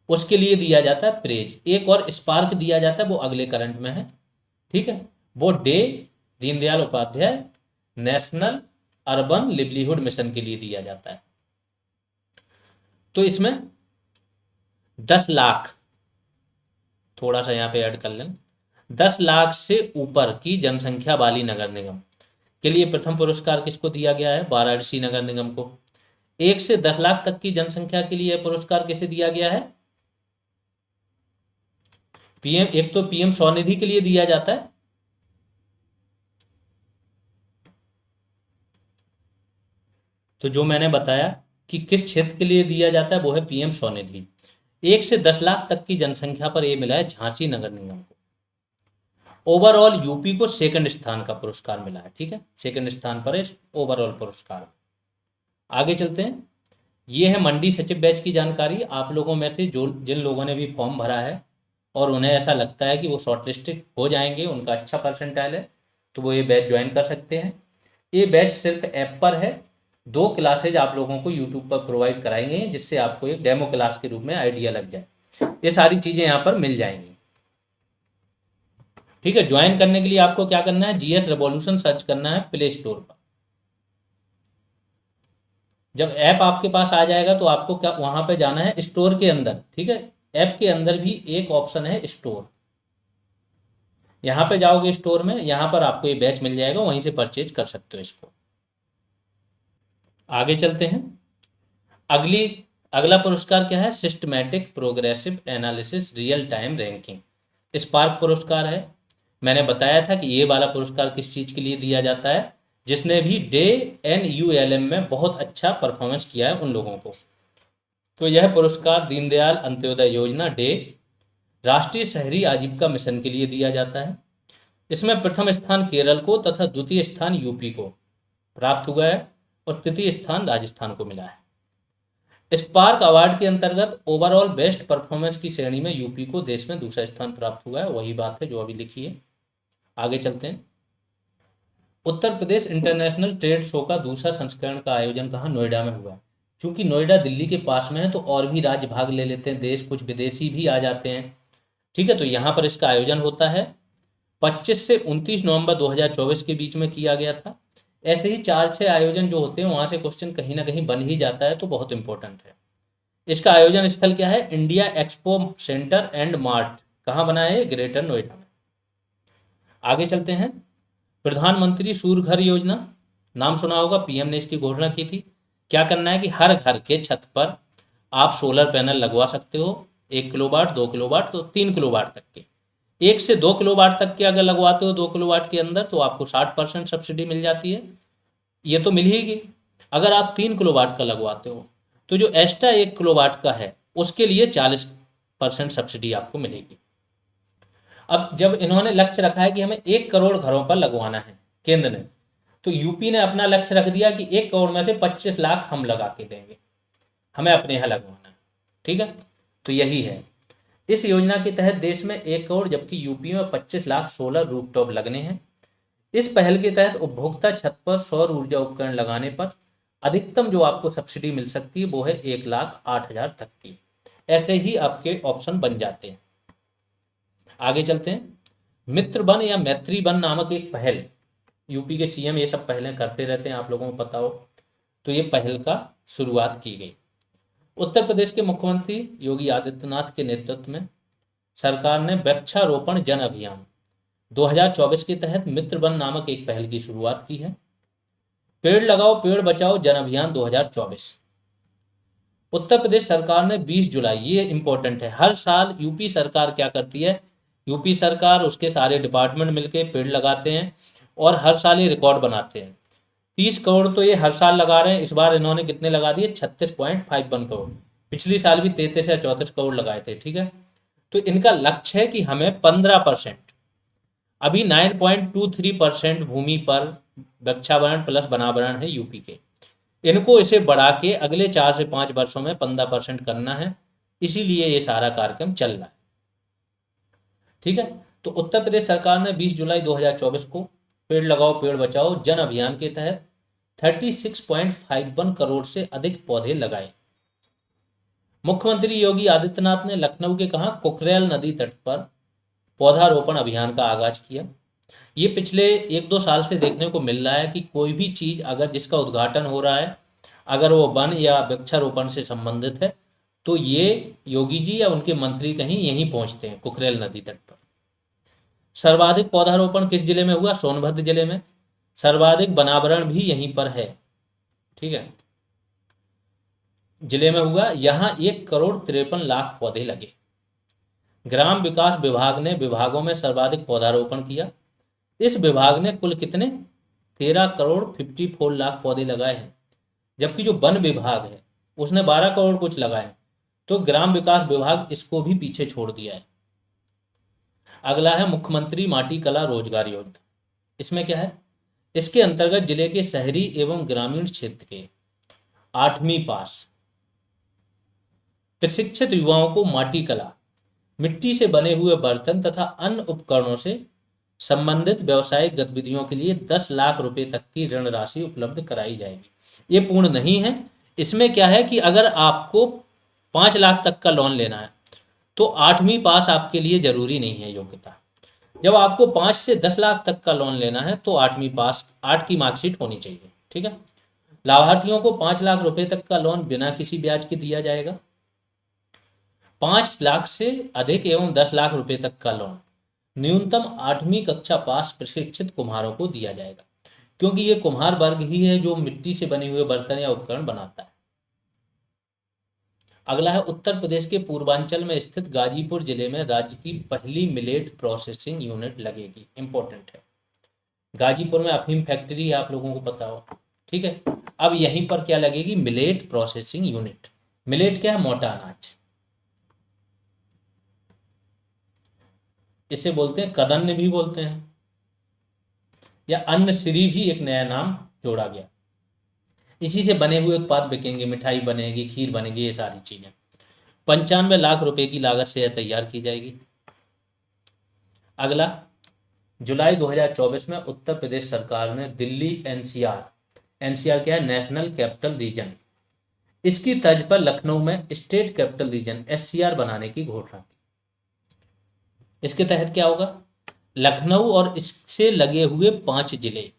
उसके लिए दिया जाता है प्रेज। एक और स्पार्क दिया जाता है, वो अगले करंट में है, ठीक है, वो day Deendayal Upadhyay national urban livelihood mission के लिए दिया जाता है। तो इसमें 10 लाख, थोड़ा सा यहाँ पे ऐड कर लें, 10 लाख से ऊपर की जनसंख्या वाली नगर निगम के लिए प्रथम पुरस्कार किसको दिया गया है? वाराणसी नगर निगम को। 1 से 10 लाख तक की जनसंख्या के लिए पुरस्कार किसे दिया गया है? पीएम, एक तो पीएम स्वनिधि के लिए दिया जाता है, तो जो मैंने बताया कि किस क्षेत्र के लिए दिया जाता है वो है पीएम स्वनिधि। 1 से 10 लाख तक की जनसंख्या पर ये मिला है झांसी नगर निगम को। ओवरऑल यूपी को सेकंड स्थान का पुरस्कार मिला है, ठीक है, सेकंड स्थान पर इस ओवरऑल पुरस्कार। आगे चलते हैं। ये है मंडी सचिव बैच की जानकारी। आप लोगों में से जो जिन लोगों ने भी फॉर्म भरा है और उन्हें ऐसा लगता है कि वो शॉर्टलिस्टेड हो जाएंगे, उनका अच्छा परसेंटाइल है, तो वो ये बैच ज्वाइन कर सकते हैं। ये बैच सिर्फ ऐप पर है। 2 क्लासेज आप लोगों को यूट्यूब पर प्रोवाइड कराएंगे, जिससे आपको एक डेमो क्लास के रूप में आइडिया लग जाए। ये सारी चीज़ें यहाँ पर मिल जाएंगी, ठीक है। ज्वाइन करने के लिए आपको क्या करना है, जीएस रेवोल्यूशन सर्च करना है प्ले स्टोर पर। जब ऐप आपके पास आ जाएगा तो आपको क्या वहां पे जाना है, स्टोर के अंदर, ठीक है। ऐप के अंदर भी एक ऑप्शन है स्टोर, यहाँ पे जाओगे स्टोर में, यहाँ पर आपको ये बैच मिल जाएगा, वहीं से परचेज कर सकते हो इसको। आगे चलते हैं। अगला पुरस्कार क्या है, systematic progressive analysis real time ranking, spark पुरस्कार है। मैंने बताया था कि ये वाला पुरस्कार किस चीज़ के लिए दिया जाता है, जिसने भी डे NULM में बहुत अच्छा परफॉर्मेंस किया है उन लोगों को। तो यह पुरस्कार दीनदयाल अंत्योदय योजना डे राष्ट्रीय शहरी आजीविका मिशन के लिए दिया जाता है। इसमें प्रथम स्थान केरल को तथा द्वितीय स्थान यूपी को प्राप्त हुआ है और तृतीय स्थान राजस्थान को मिला है। स्पार्क अवार्ड के अंतर्गत ओवरऑल बेस्ट परफॉर्मेंस की श्रेणी में यूपी को देश में दूसरा स्थान प्राप्त हुआ है। वही बात है जो अभी लिखी है। आगे चलते हैं। Uttar Pradesh international trade show का दूसरा संस्करण का आयोजन कहाँ, नोएडा में हुआ है। चूंकि नोएडा दिल्ली के पास में है तो और भी राज्य भाग ले लेते हैं, देश कुछ विदेशी भी आ जाते हैं, ठीक है। तो यहाँ पर इसका आयोजन होता है 25 से 29 नवंबर 2024 के बीच में किया गया था। ऐसे ही 4-6 आयोजन जो होते हैं वहाँ से क्वेश्चन कहीं ना कहीं बन ही जाता है, तो बहुत इंपॉर्टेंट है। इसका आयोजन स्थल क्या है, India expo centre and mart, कहाँ बना है, ग्रेटर नोएडा में। आगे चलते हैं। प्रधानमंत्री सूर्य घर योजना, नाम सुना होगा, पीएम ने इसकी घोषणा की थी। क्या करना है कि हर घर के छत पर आप सोलर पैनल लगवा सकते हो, 1 किलोवाट, 2 किलोवाट, तो 3 किलोवाट तक के। 1 से 2 किलोवाट तक के अगर लगवाते हो 2 किलोवाट के अंदर, तो आपको 60% सब्सिडी मिल जाती है, ये तो मिल ही गई। अगर आप 3 किलोवाट का लगवाते हो तो जो एक्स्ट्रा 1 किलोवाट का है उसके लिए 40% सब्सिडी आपको मिलेगी। अब जब इन्होंने लक्ष्य रखा है कि हमें 1 करोड़ घरों पर लगवाना है केंद्र ने, तो यूपी ने अपना लक्ष्य रख दिया कि 1 करोड़ में से 25 लाख हम लगा के देंगे, हमें अपने यहाँ लगवाना है, ठीक है। तो यही है, इस योजना के तहत देश में 1 करोड़ जबकि यूपी में 25 लाख सोलर रूफटॉप लगने हैं। इस पहल के तहत उपभोक्ता छत पर सौर ऊर्जा उपकरण लगाने पर अधिकतम जो आपको सब्सिडी मिल सकती है वो है 1,08,000 तक की। ऐसे ही आपके ऑप्शन बन जाते हैं। आगे चलते हैं। मित्र वन या मैत्री वन नामक एक पहल, यूपी के सीएम ये सब पहलें करते रहते हैं, आप लोगों को पता हो, तो ये पहल का शुरुआत की गई। उत्तर प्रदेश के मुख्यमंत्री योगी आदित्यनाथ के नेतृत्व में सरकार ने वृक्षारोपण जन अभियान 2024 के तहत मित्र वन नामक एक पहल की शुरुआत की है। पेड़ लगाओ पेड़ बचाओ जन अभियान 2024। उत्तर प्रदेश सरकार ने 20 जुलाई, ये इंपॉर्टेंट है, हर साल यूपी सरकार क्या करती है, यूपी सरकार उसके सारे डिपार्टमेंट मिलकर पेड़ लगाते हैं और हर साल ये रिकॉर्ड बनाते हैं। 30 करोड़ तो ये हर साल लगा रहे हैं, इस बार इन्होंने कितने लगा दिए, 36.51 करोड़। पिछली साल भी 33 या 34 करोड़ लगाए थे, ठीक है। तो इनका लक्ष्य है कि हमें 15%, अभी 9.23% भूमि पर वृक्षावरण प्लस वनावरण है यूपी के, इनको इसे बढ़ा के अगले 4 से 5 वर्षों में 15% करना है, इसीलिए ये सारा कार्यक्रम चल रहा है, ठीक है। तो उत्तर प्रदेश सरकार ने 20 जुलाई 2024 को पेड़ लगाओ पेड़ बचाओ जन अभियान के तहत 36.51 करोड़ से अधिक पौधे लगाए। मुख्यमंत्री योगी आदित्यनाथ ने लखनऊ के कहा कुकरेल नदी तट पर पौधारोपण अभियान का आगाज किया। ये पिछले 1-2 साल से देखने को मिल रहा है कि कोई भी चीज अगर जिसका उद्घाटन हो रहा है, अगर वो वन या वृक्षारोपण से संबंधित है, तो ये योगी जी या उनके मंत्री कहीं यहीं पहुंचते हैं कुकरेल नदी तट पर। सर्वाधिक पौधारोपण किस जिले में हुआ, सोनभद्र जिले में। सर्वाधिक वनावरण भी यहीं पर है, ठीक है, जिले में हुआ। यहाँ 1,53,00,000 पौधे लगे। ग्राम विकास विभाग ने विभागों में सर्वाधिक पौधारोपण किया। इस विभाग ने कुल कितने 13,54,00,000 पौधे लगाए हैं, जबकि जो वन विभाग है उसने 12 करोड़ कुछ लगाए। तो ग्राम विकास विभाग इसको भी पीछे छोड़ दिया है। अगला है मुख्यमंत्री माटी कला रोजगार योजना। इसमें क्या है, इसके अंतर्गत जिले के शहरी एवं ग्रामीण क्षेत्र के 8वीं पास प्रशिक्षित युवाओं को माटी कला, मिट्टी से बने हुए बर्तन तथा अन्य उपकरणों से संबंधित व्यावसायिक गतिविधियों के लिए 10 लाख रुपए तक की ऋण राशि उपलब्ध कराई जाएगी। ये पूर्ण नहीं है, इसमें क्या है कि अगर आपको 5 लाख तक का लोन लेना है तो 8वीं पास आपके लिए जरूरी नहीं है योग्यता। जब आपको 5 से 10 लाख तक का लोन लेना है तो 8वीं पास 8 की मार्कशीट होनी चाहिए। ठीक है। लाभार्थियों को 5 लाख रुपए तक का लोन बिना किसी ब्याज के दिया जाएगा। 5 लाख से अधिक एवं 10 लाख रुपए तक का लोन न्यूनतम 8वीं कक्षा पास प्रशिक्षित कुम्हारों को दिया जाएगा, क्योंकि ये कुम्हार वर्ग ही है जो मिट्टी से बने हुए बर्तन या उपकरण बनाता है। अगला है उत्तर प्रदेश के पूर्वांचल में स्थित गाजीपुर जिले में राज्य की पहली मिलेट प्रोसेसिंग यूनिट लगेगी। इंपॉर्टेंट है, गाजीपुर में अफीम फैक्ट्री आप लोगों को पता हो। ठीक है, अब यहीं पर क्या लगेगी, मिलेट प्रोसेसिंग यूनिट। मिलेट क्या है, मोटा अनाज, इसे बोलते हैं कदन्न भी बोलते हैं, या अन्न श्री भी एक नया नाम जोड़ा गया। इसी से बने हुए उत्पाद बिकेंगे, मिठाई बनेगी, खीर बनेगी, ये सारी चीजें। 95 लाख रुपए की लागत से यह तैयार की जाएगी। अगला, जुलाई 2024 में उत्तर प्रदेश सरकार ने दिल्ली एनसीआर क्या है, नेशनल कैपिटल रीजन, इसकी तर्ज पर लखनऊ में स्टेट कैपिटल रीजन एससीआर बनाने की घोषणा की। इसके तहत क्या होगा, लखनऊ और इससे लगे हुए 5 जिले,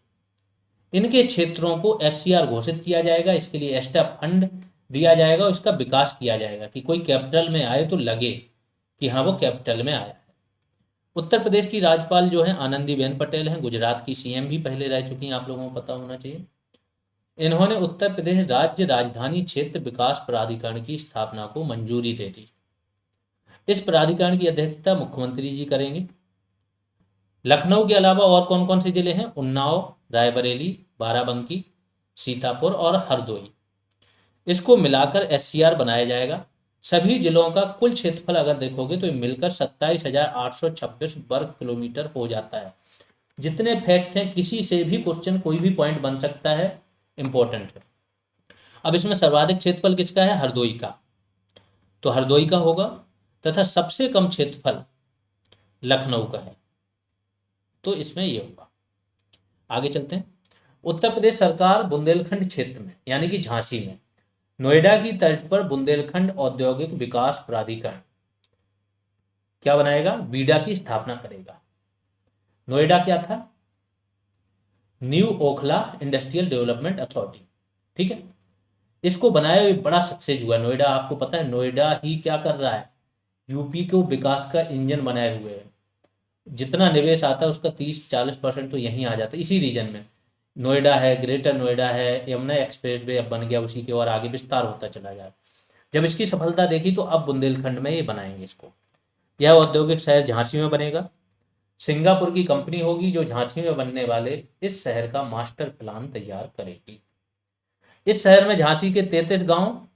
इनके क्षेत्रों को एससीआर घोषित किया जाएगा। इसके लिए एक्स्ट्रा फंड दिया जाएगा और इसका विकास किया जाएगा कि कोई कैपिटल में आए तो लगे कि हाँ वो कैपिटल में आया है। उत्तर प्रदेश की राज्यपाल जो है आनंदीबेन पटेल हैं, गुजरात की सीएम भी पहले रह चुकी हैं, आप लोगों को पता होना चाहिए। इन्होंने उत्तर प्रदेश राज्य राजधानी क्षेत्र विकास प्राधिकरण की स्थापना को मंजूरी दे दी। इस प्राधिकरण की अध्यक्षता मुख्यमंत्री जी करेंगे। लखनऊ के अलावा और कौन कौन से जिले हैं, उन्नाव, रायबरेली, बाराबंकी, सीतापुर और हरदोई, इसको मिलाकर एससीआर बनाया जाएगा। सभी जिलों का कुल क्षेत्रफल अगर देखोगे तो मिलकर 27,826 वर्ग किलोमीटर हो जाता है। जितने फैक्ट हैं, किसी से भी क्वेश्चन कोई भी पॉइंट बन सकता है, इंपॉर्टेंट है। अब इसमें सर्वाधिक क्षेत्रफल किसका है, हरदोई का, तो हरदोई का होगा, तथा सबसे कम क्षेत्रफल लखनऊ का है, तो इसमें ये होगा। आगे चलते हैं। उत्तर प्रदेश सरकार बुंदेलखंड क्षेत्र में यानी कि झांसी में नोएडा की तर्ज पर बुंदेलखंड औद्योगिक विकास प्राधिकरण क्या बनाएगा, बीडा की स्थापना करेगा। नोएडा क्या था, new Okhla industrial development authority. ठीक है, इसको बनाया हुआ बड़ा सक्सेस हुआ। नोएडा आपको पता है, नोएडा ही क्या कर रहा है, यूपी को विकास का इंजन बनाए हुए है। जितना निवेश आता है उसका 30-40% तो यहीं आ जाता है, इसी रीजन में। नोएडा है, ग्रेटर नोएडा है, यमुना एक्सप्रेस वे अब बन गया, उसी के और आगे विस्तार होता चला जाए। जब इसकी सफलता देखी तो अब बुंदेलखंड में ये बनाएंगे इसको। यह औद्योगिक शहर झांसी में बनेगा। सिंगापुर की कंपनी होगी जो झांसी में बनने वाले इस शहर का मास्टर प्लान तैयार करेगी। इस शहर में झांसी के 33 गांव,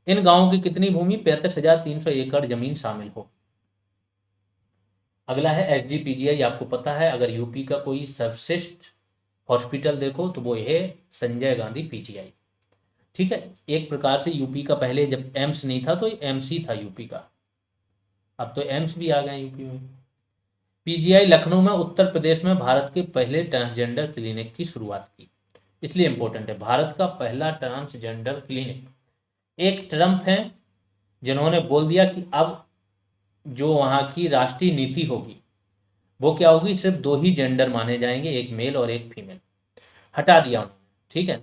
इन गांवों की कितनी भूमि, 35,300 एकड़ जमीन शामिल हो। अगला है एसजीपीजीआई। आपको पता है, अगर यूपी का कोई सर्वश्रेष्ठ हॉस्पिटल देखो तो वो है संजय गांधी पीजीआई। ठीक है, एक प्रकार से यूपी का, पहले जब एम्स नहीं था तो एम्स ही था यूपी का, अब तो एम्स भी आ गए यूपी में। पीजीआई लखनऊ में उत्तर प्रदेश में भारत के पहले ट्रांसजेंडर क्लिनिक की शुरुआत की, इसलिए इंपॉर्टेंट है, भारत का पहला ट्रांसजेंडर क्लिनिक। एक ट्रम्प हैं जिन्होंने बोल दिया कि अब जो वहाँ की राष्ट्रीय नीति होगी वो क्या होगी, सिर्फ 2 ही जेंडर माने जाएंगे, एक मेल और एक फीमेल। हटा दिया उन्होंने। ठीक है,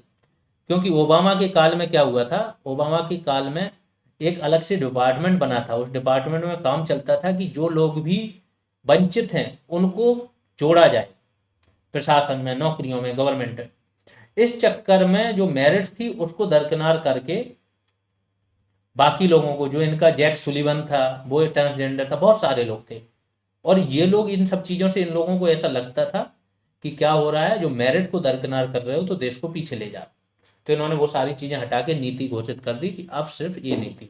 क्योंकि ओबामा के काल में क्या हुआ था, ओबामा के काल में एक अलग से डिपार्टमेंट बना था, उस डिपार्टमेंट में काम चलता था कि जो लोग भी वंचित हैं उनको जोड़ा जाए प्रशासन में, नौकरियों में, गवर्नमेंट। इस चक्कर में जो मेरिट थी उसको दरकिनार करके बाकी लोगों को, जो इनका जैक सुलिवन था वो ट्रांसजेंडर था, बहुत सारे लोग थे, और ये लोग इन सब चीज़ों से इन लोगों को ऐसा लगता था कि क्या हो रहा है, जो मेरिट को दरकिनार कर रहे हो तो देश को पीछे ले जा। तो इन्होंने वो सारी चीज़ें हटा के नीति घोषित कर दी कि अब सिर्फ ये नीति।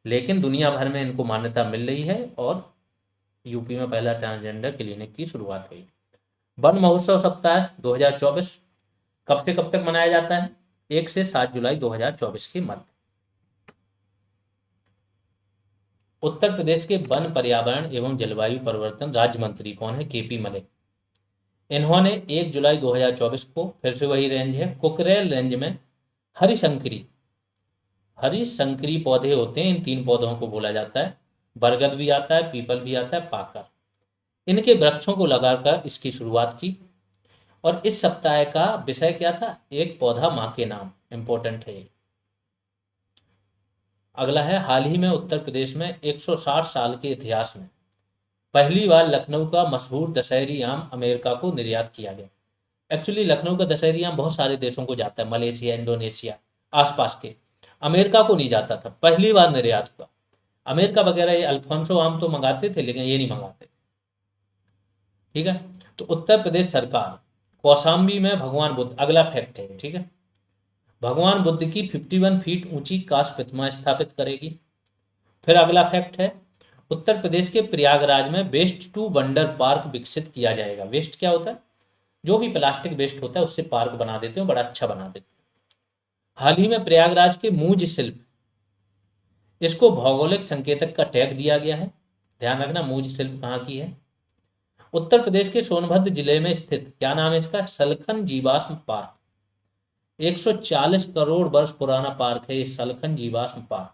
लेकिन दुनिया भर में इनको मान्यता मिल रही है और यूपी में पहला ट्रांसजेंडर क्लिनिक की शुरुआत हुई। वन महोत्सव सप्ताह 2024 कब से कब तक मनाया जाता है? 1 से 7 जुलाई 2024 के मध्य। उत्तर प्रदेश के वन, पर्यावरण एवं जलवायु परिवर्तन राज्य मंत्री कौन है? केपी मलिक। इन्होंने 1 जुलाई 2024 को, फिर से वही रेंज है, कुकरेल रेंज में हरिशंकरी पौधे होते हैं, इन 3 पौधों को बोला जाता है, बरगद भी आता है, पीपल भी आता है, पाकर, इनके वृक्षों को लगाकर इसकी शुरुआत की। और इस सप्ताह का विषय क्या था? एक पौधा मां के नाम। इंपॉर्टेंट है। अगला है, हाल ही में उत्तर प्रदेश में 160 साल के इतिहास में पहली बार लखनऊ का मशहूर दशहरी आम अमेरिका को निर्यात किया गया। एक्चुअली लखनऊ का दशहरी आम बहुत सारे देशों को जाता है, मलेशिया, इंडोनेशिया, आसपास के। अमेरिका को नहीं जाता था, पहली बार निर्यात हुआ। अमेरिका वगैरह ये अल्फांसो आम तो मंगाते थे, लेकिन ये नहीं मंगाते। ठीक है। तो उत्तर प्रदेश सरकार कौशाम्बी में भगवान बुद्ध, अगला फैक्ट है, ठीक है, भगवान बुद्ध की 51 फीट ऊंची कांस्य प्रतिमा स्थापित करेगी। फिर अगला फैक्ट है, उत्तर प्रदेश के प्रयागराज में वेस्ट टू वंडर पार्क विकसित किया जाएगा। वेस्ट क्या होता है? जो भी प्लास्टिक वेस्ट होता है उससे पार्क बना देते हैं, बड़ा अच्छा बना देते हैं। हाल ही में प्रयागराज के मूज शिल्प, इसको भौगोलिक संकेतक का टैग दिया गया है। ध्यान रखना, मूज शिल्प कहाँ की है? उत्तर प्रदेश के सोनभद्र जिले में स्थित, क्या नाम है इसका? सलखन जीवाश्म पार्क। 140 करोड़ वर्ष पुराना पार्क है ये सलखन जीवाश्म पार्क।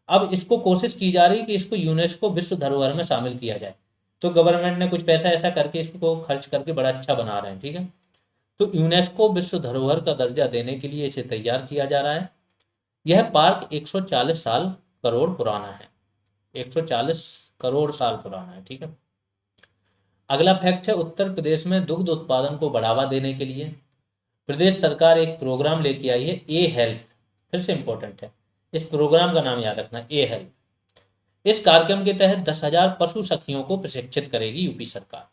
अब इसको कोशिश की जा रही है कि इसको यूनेस्को विश्व धरोहर में शामिल किया जाए। तो गवर्नमेंट ने कुछ पैसा ऐसा करके इसको खर्च करके बड़ा अच्छा बना रहे हैं। ठीक है। तो यूनेस्को विश्व धरोहर का दर्जा देने के लिए इसे तैयार किया जा रहा है। यह पार्क 140 साल करोड़ पुराना है। 140 करोड़ साल पुराना है। ठीक है। अगला फैक्ट है, उत्तर प्रदेश में दुग्ध उत्पादन को बढ़ावा देने के लिए प्रदेश सरकार एक प्रोग्राम लेके आई है, ए हेल्प। फिर से इंपॉर्टेंट है, इस प्रोग्राम का नाम याद रखना, ए हेल्प। इस कार्यक्रम के तहत 10,000 पशु सखियों को प्रशिक्षित करेगी यूपी सरकार।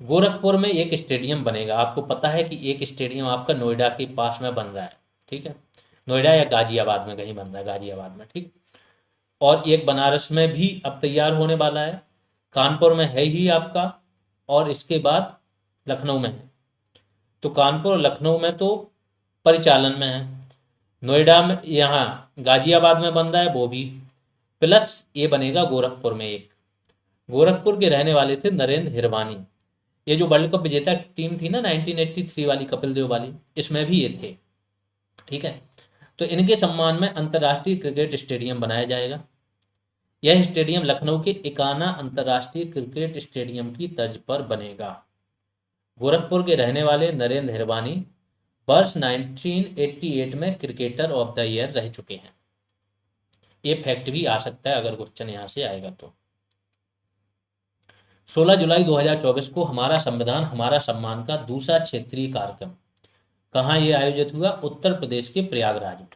गोरखपुर में एक स्टेडियम बनेगा। आपको पता है कि एक स्टेडियम आपका नोएडा के पास में बन रहा है। ठीक है, नोएडा या गाजियाबाद में कहीं बन रहा है, गाजियाबाद में। ठीक। और एक बनारस में भी अब तैयार होने वाला है, कानपुर में है ही आपका, और इसके बाद लखनऊ में है। तो कानपुर और लखनऊ में तो परिचालन में है, नोएडा में, यहाँ गाजियाबाद में बन रहा है वो भी, प्लस ये बनेगा गोरखपुर में एक। गोरखपुर के रहने वाले थे नरेंद्र हिरवानी। ये जो वर्ल्ड कप विजेता टीम थी ना 1983 वाली, कपिल देव वाली, इसमें भी ये थे। ठीक है। तो इनके सम्मान में अंतर्राष्ट्रीय क्रिकेट स्टेडियम बनाया जाएगा। यह स्टेडियम लखनऊ के इकाना अंतर्राष्ट्रीय क्रिकेट स्टेडियम की तर्ज पर बनेगा। गोरखपुर के रहने वाले नरेंद्र हिरवानी वर्ष 1988 में क्रिकेटर ऑफ द ईयर रह चुके हैं। ये फैक्ट भी आ सकता है अगर क्वेश्चन यहां से आएगा तो। 16 जुलाई 2024 को हमारा संविधान हमारा सम्मान का दूसरा क्षेत्रीय कार्यक्रम कहाँ ये आयोजित हुआ? उत्तर प्रदेश के प्रयागराज में।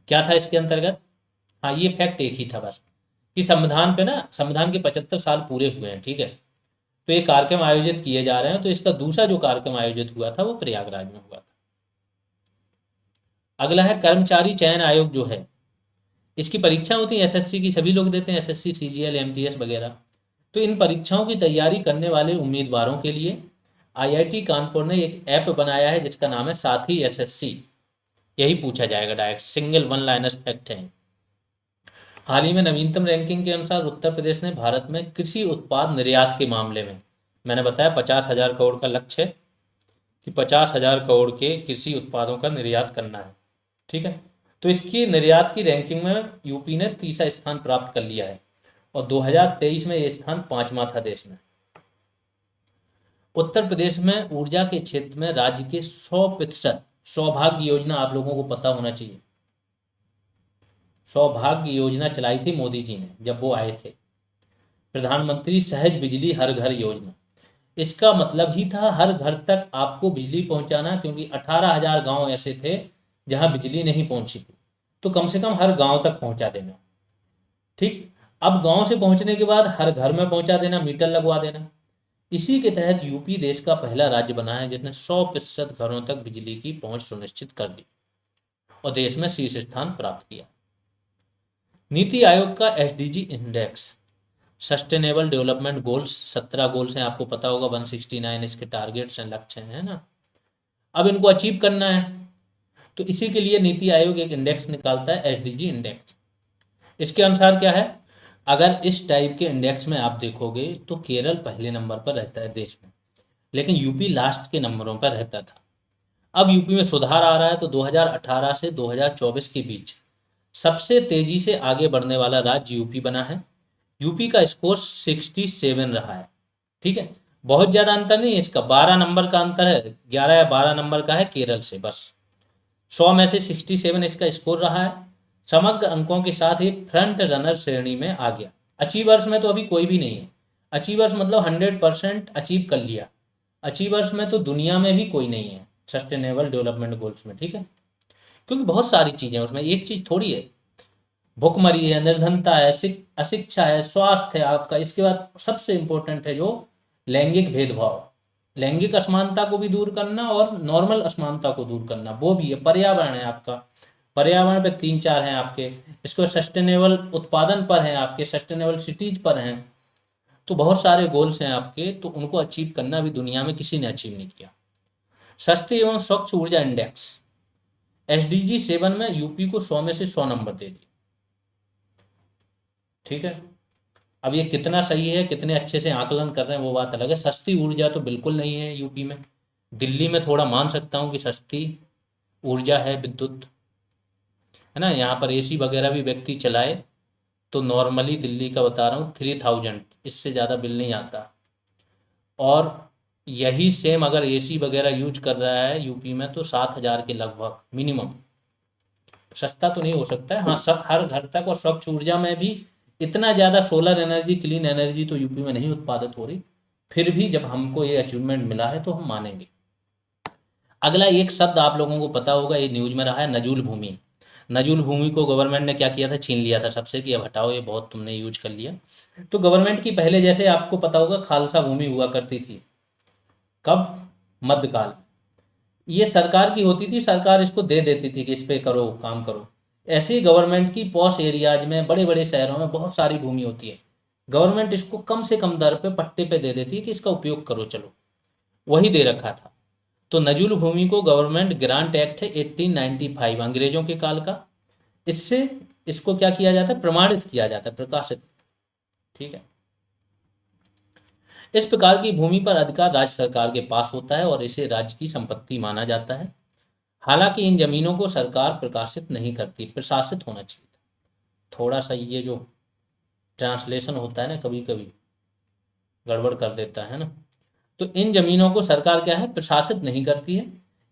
क्या था इसके अंतर्गत? हाँ, ये फैक्ट एक ही था बस, कि संविधान पे ना, संविधान के 75 साल पूरे हुए हैं। ठीक है। तो ये कार्यक्रम आयोजित किए जा रहे हैं, तो इसका दूसरा जो कार्यक्रम आयोजित हुआ था वो प्रयागराज में हुआ था। अगला है, कर्मचारी चयन आयोग जो है, इसकी परीक्षा होती है एसएससी की, सभी लोग देते हैं, एसएससी, सीजीएल, एमटीएस वगैरह। तो इन परीक्षाओं की तैयारी करने वाले उम्मीदवारों के लिए आईआईटी कानपुर ने एक ऐप बनाया है जिसका नाम है साथी एसएससी। यही पूछा जाएगा direct, single one liner fact है। हाल ही में नवीनतम रैंकिंग के अनुसार उत्तर प्रदेश ने भारत में कृषि उत्पाद निर्यात के मामले में, मैंने बताया 50,000 करोड़ का लक्ष्य है कि 50,000 करोड़ के कृषि उत्पादों का निर्यात करना है। ठीक है। तो इसकी निर्यात की रैंकिंग में यूपी ने तीसरा स्थान प्राप्त कर लिया है, और 2023 में यह स्थान 5वां था देश में। उत्तर प्रदेश में ऊर्जा के क्षेत्र में राज्य के 100% सौभाग्य योजना, आप लोगों को पता होना चाहिए, सौभाग्य योजना चलाई थी मोदी जी ने जब वो आए थे, प्रधानमंत्री सहज बिजली हर घर योजना। इसका मतलब ही था हर घर तक आपको बिजली पहुंचाना, क्योंकि 18,000 गांव ऐसे थे जहां बिजली नहीं पहुंची थी, तो कम से कम हर गांव तक पहुंचा देना। ठीक। अब गांव से पहुंचने के बाद हर घर में पहुंचा देना, मीटर लगवा देना। इसी के तहत यूपी देश का पहला राज्य बना है जिसने 100% घरों तक बिजली की पहुंच सुनिश्चित कर दी और देश में शीर्ष स्थान प्राप्त किया। नीति आयोग का SDG index, sustainable development goals, 17 goals हैं, आपको पता होगा, 169 इसके टारगेट्स हैं, लक्ष्य हैं ना। अब इनको अचीव करना है, तो इसी के लिए नीति आयोग एक इंडेक्स निकालता है, एसडीजी इंडेक्स। इसके अनुसार क्या है, अगर इस टाइप के इंडेक्स में आप देखोगे तो केरल पहले नंबर पर रहता है देश में, लेकिन यूपी लास्ट के नंबरों पर रहता था। अब यूपी में सुधार आ रहा है, तो 2018 से 2024 के बीच सबसे तेजी से आगे बढ़ने वाला राज्य यूपी बना है। यूपी का स्कोर 67 रहा है, ठीक है, बहुत ज़्यादा अंतर नहीं है इसका, 12 नंबर का अंतर है, 11 या 12 नंबर का है केरल से बस। 100 में से 67 इसका स्कोर रहा है, समग्र अंकों के साथ ही फ्रंट रनर श्रेणी में आ गया। अचीवर्स में तो अभी कोई भी नहीं है, अचीवर्स मतलब 100% अचीव कर लिया, अचीवर्स में तो दुनिया में भी कोई नहीं है सस्टेनेबल डेवलपमेंट गोल्स में, ठीक है, क्योंकि बहुत सारी चीज़ें उसमें, एक चीज़ थोड़ी है। भुखमरी है, निर्धनता है, अशिक्षा है, स्वास्थ्य है आपका, इसके बाद सबसे इंपॉर्टेंट है जो लैंगिक भेदभाव, लैंगिक असमानता को भी दूर करना और नॉर्मल असमानता को दूर करना, वो भी है। पर्यावरण है आपका, पर्यावरण पे 3-4 हैं आपके, इसको सस्टेनेबल उत्पादन पर हैं आपके, सस्टेनेबल सिटीज पर हैं, तो बहुत सारे गोल्स हैं आपके, तो उनको अचीव करना भी दुनिया में किसी ने अचीव नहीं किया। सस्ती एवं स्वच्छ ऊर्जा इंडेक्स, एसडीजी 7 में यूपी को 100 में से 100 नंबर दे दिए, ठीक है। अब ये कितना सही है, कितने अच्छे से आकलन कर रहे हैं वो बात अलग है। सस्ती ऊर्जा तो बिल्कुल नहीं है यूपी में, दिल्ली में थोड़ा मान सकता हूँ कि सस्ती ऊर्जा है, विद्युत है ना, यहाँ पर एसी वगैरह भी व्यक्ति चलाए तो नॉर्मली दिल्ली का बता रहा हूँ 3000, इससे ज़्यादा बिल नहीं आता। और यही सेम अगर एसी वगैरह यूज कर रहा है यूपी में तो 7000 के लगभग मिनिमम, सस्ता तो नहीं हो सकता है। हाँ, सब हर घर तक, और स्वच्छ ऊर्जा में भी इतना ज़्यादा सोलर एनर्जी, क्लीन एनर्जी तो यूपी में नहीं उत्पादित हो रही, फिर भी जब हमको ये अचीवमेंट मिला है तो हम मानेंगे। अगला एक शब्द आप लोगों को पता होगा, ये न्यूज में रहा है, नजूल भूमि। नजूल भूमि को गवर्नमेंट ने क्या किया था, छीन लिया था सबसे कि अब हटाओ, ये बहुत तुमने यूज कर लिया। तो गवर्नमेंट की पहले जैसे आपको पता होगा खालसा भूमि हुआ करती थी, कब, मध्यकाल, ये सरकार की होती थी, सरकार इसको दे देती थी कि इस पे करो, काम करो। ऐसे ही गवर्नमेंट की पॉश एरियाज में, बड़े बड़े शहरों में बहुत सारी भूमि होती है, गवर्नमेंट इसको कम से कम दर पे पट्टे पे दे देती है कि इसका उपयोग करो, चलो, वही दे रखा था। तो नजूल भूमि को गवर्नमेंट ग्रांट एक्ट है 1895 अंग्रेजों के काल का, इससे इसको क्या किया जाता है, प्रमाणित किया जाता है, प्रकाशित, ठीक है। इस प्रकार की भूमि पर अधिकार राज्य सरकार के पास होता है और इसे राज्य की संपत्ति माना जाता है। हालांकि इन जमीनों को सरकार प्रकाशित नहीं करती, प्रशासित होना चाहिए। थोड़ा सा ये जो ट्रांसलेशन होता है ना, कभी कभी गड़बड़ कर देता है ना। तो इन जमीनों को सरकार क्या है, प्रशासित नहीं करती है।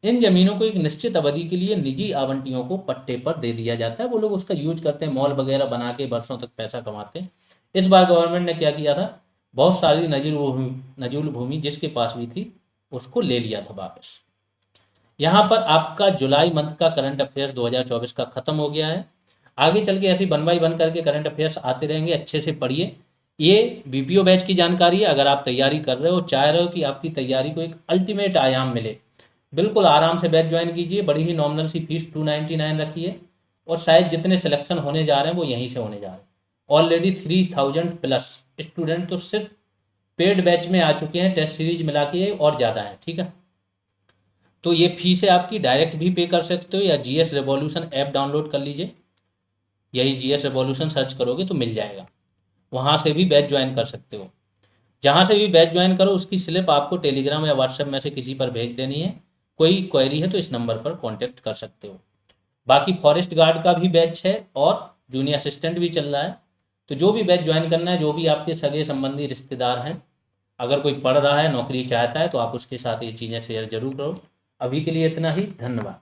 इन जमीनों को एक निश्चित अवधि के लिए निजी आवंटियों को पट्टे पर दे दिया जाता है, वो लोग उसका यूज करते हैं, मॉल वगैरह बना के वर्षों तक पैसा कमाते हैं। इस बार गवर्नमेंट ने क्या किया था, बहुत सारी नजूल भूमि जिसके पास भी थी उसको ले लिया था वापस। यहाँ पर आपका जुलाई मंथ का करंट अफेयर्स 2024 का खत्म हो गया है। आगे चल के ऐसे वन बाई वन करके करंट अफेयर्स आते रहेंगे, अच्छे से पढ़िए। ये बीपीओ बैच की जानकारी है, अगर आप तैयारी कर रहे हो, चाह रहे हो कि आपकी तैयारी को एक अल्टीमेट आयाम मिले, बिल्कुल आराम से बैच ज्वाइन कीजिए। बड़ी ही नॉमिनल सी फीस 299 रखिए, और शायद जितने सिलेक्शन होने जा रहे हैं वो यहीं से होने जा रहे हैं। ऑलरेडी 3000 प्लस स्टूडेंट तो सिर्फ पेड बैच में आ चुके हैं, टेस्ट सीरीज मिला के और ज़्यादा है, ठीक है। तो ये फीस है आपकी, डायरेक्ट भी पे कर सकते हो या जीएस रेवोल्यूशन ऐप डाउनलोड कर लीजिए, यही जीएस रेवोल्यूशन सर्च करोगे तो मिल जाएगा, वहाँ से भी बैच ज्वाइन कर सकते हो। जहाँ से भी बैच ज्वाइन करो उसकी स्लिप आपको टेलीग्राम या व्हाट्सएप में से किसी पर भेज देनी है। कोई क्वेरी है तो इस नंबर पर कांटेक्ट कर सकते हो। बाकी फॉरेस्ट गार्ड का भी बैच है और जूनियर असिस्टेंट भी चल रहा है, तो जो भी बैच ज्वाइन करना है, जो भी आपके सगे संबंधी रिश्तेदार हैं, अगर कोई पढ़ रहा है, नौकरी चाहता है, तो आप उसके साथ ये चीज़ें शेयर जरूर करो। अभी के लिए इतना ही, धन्यवाद।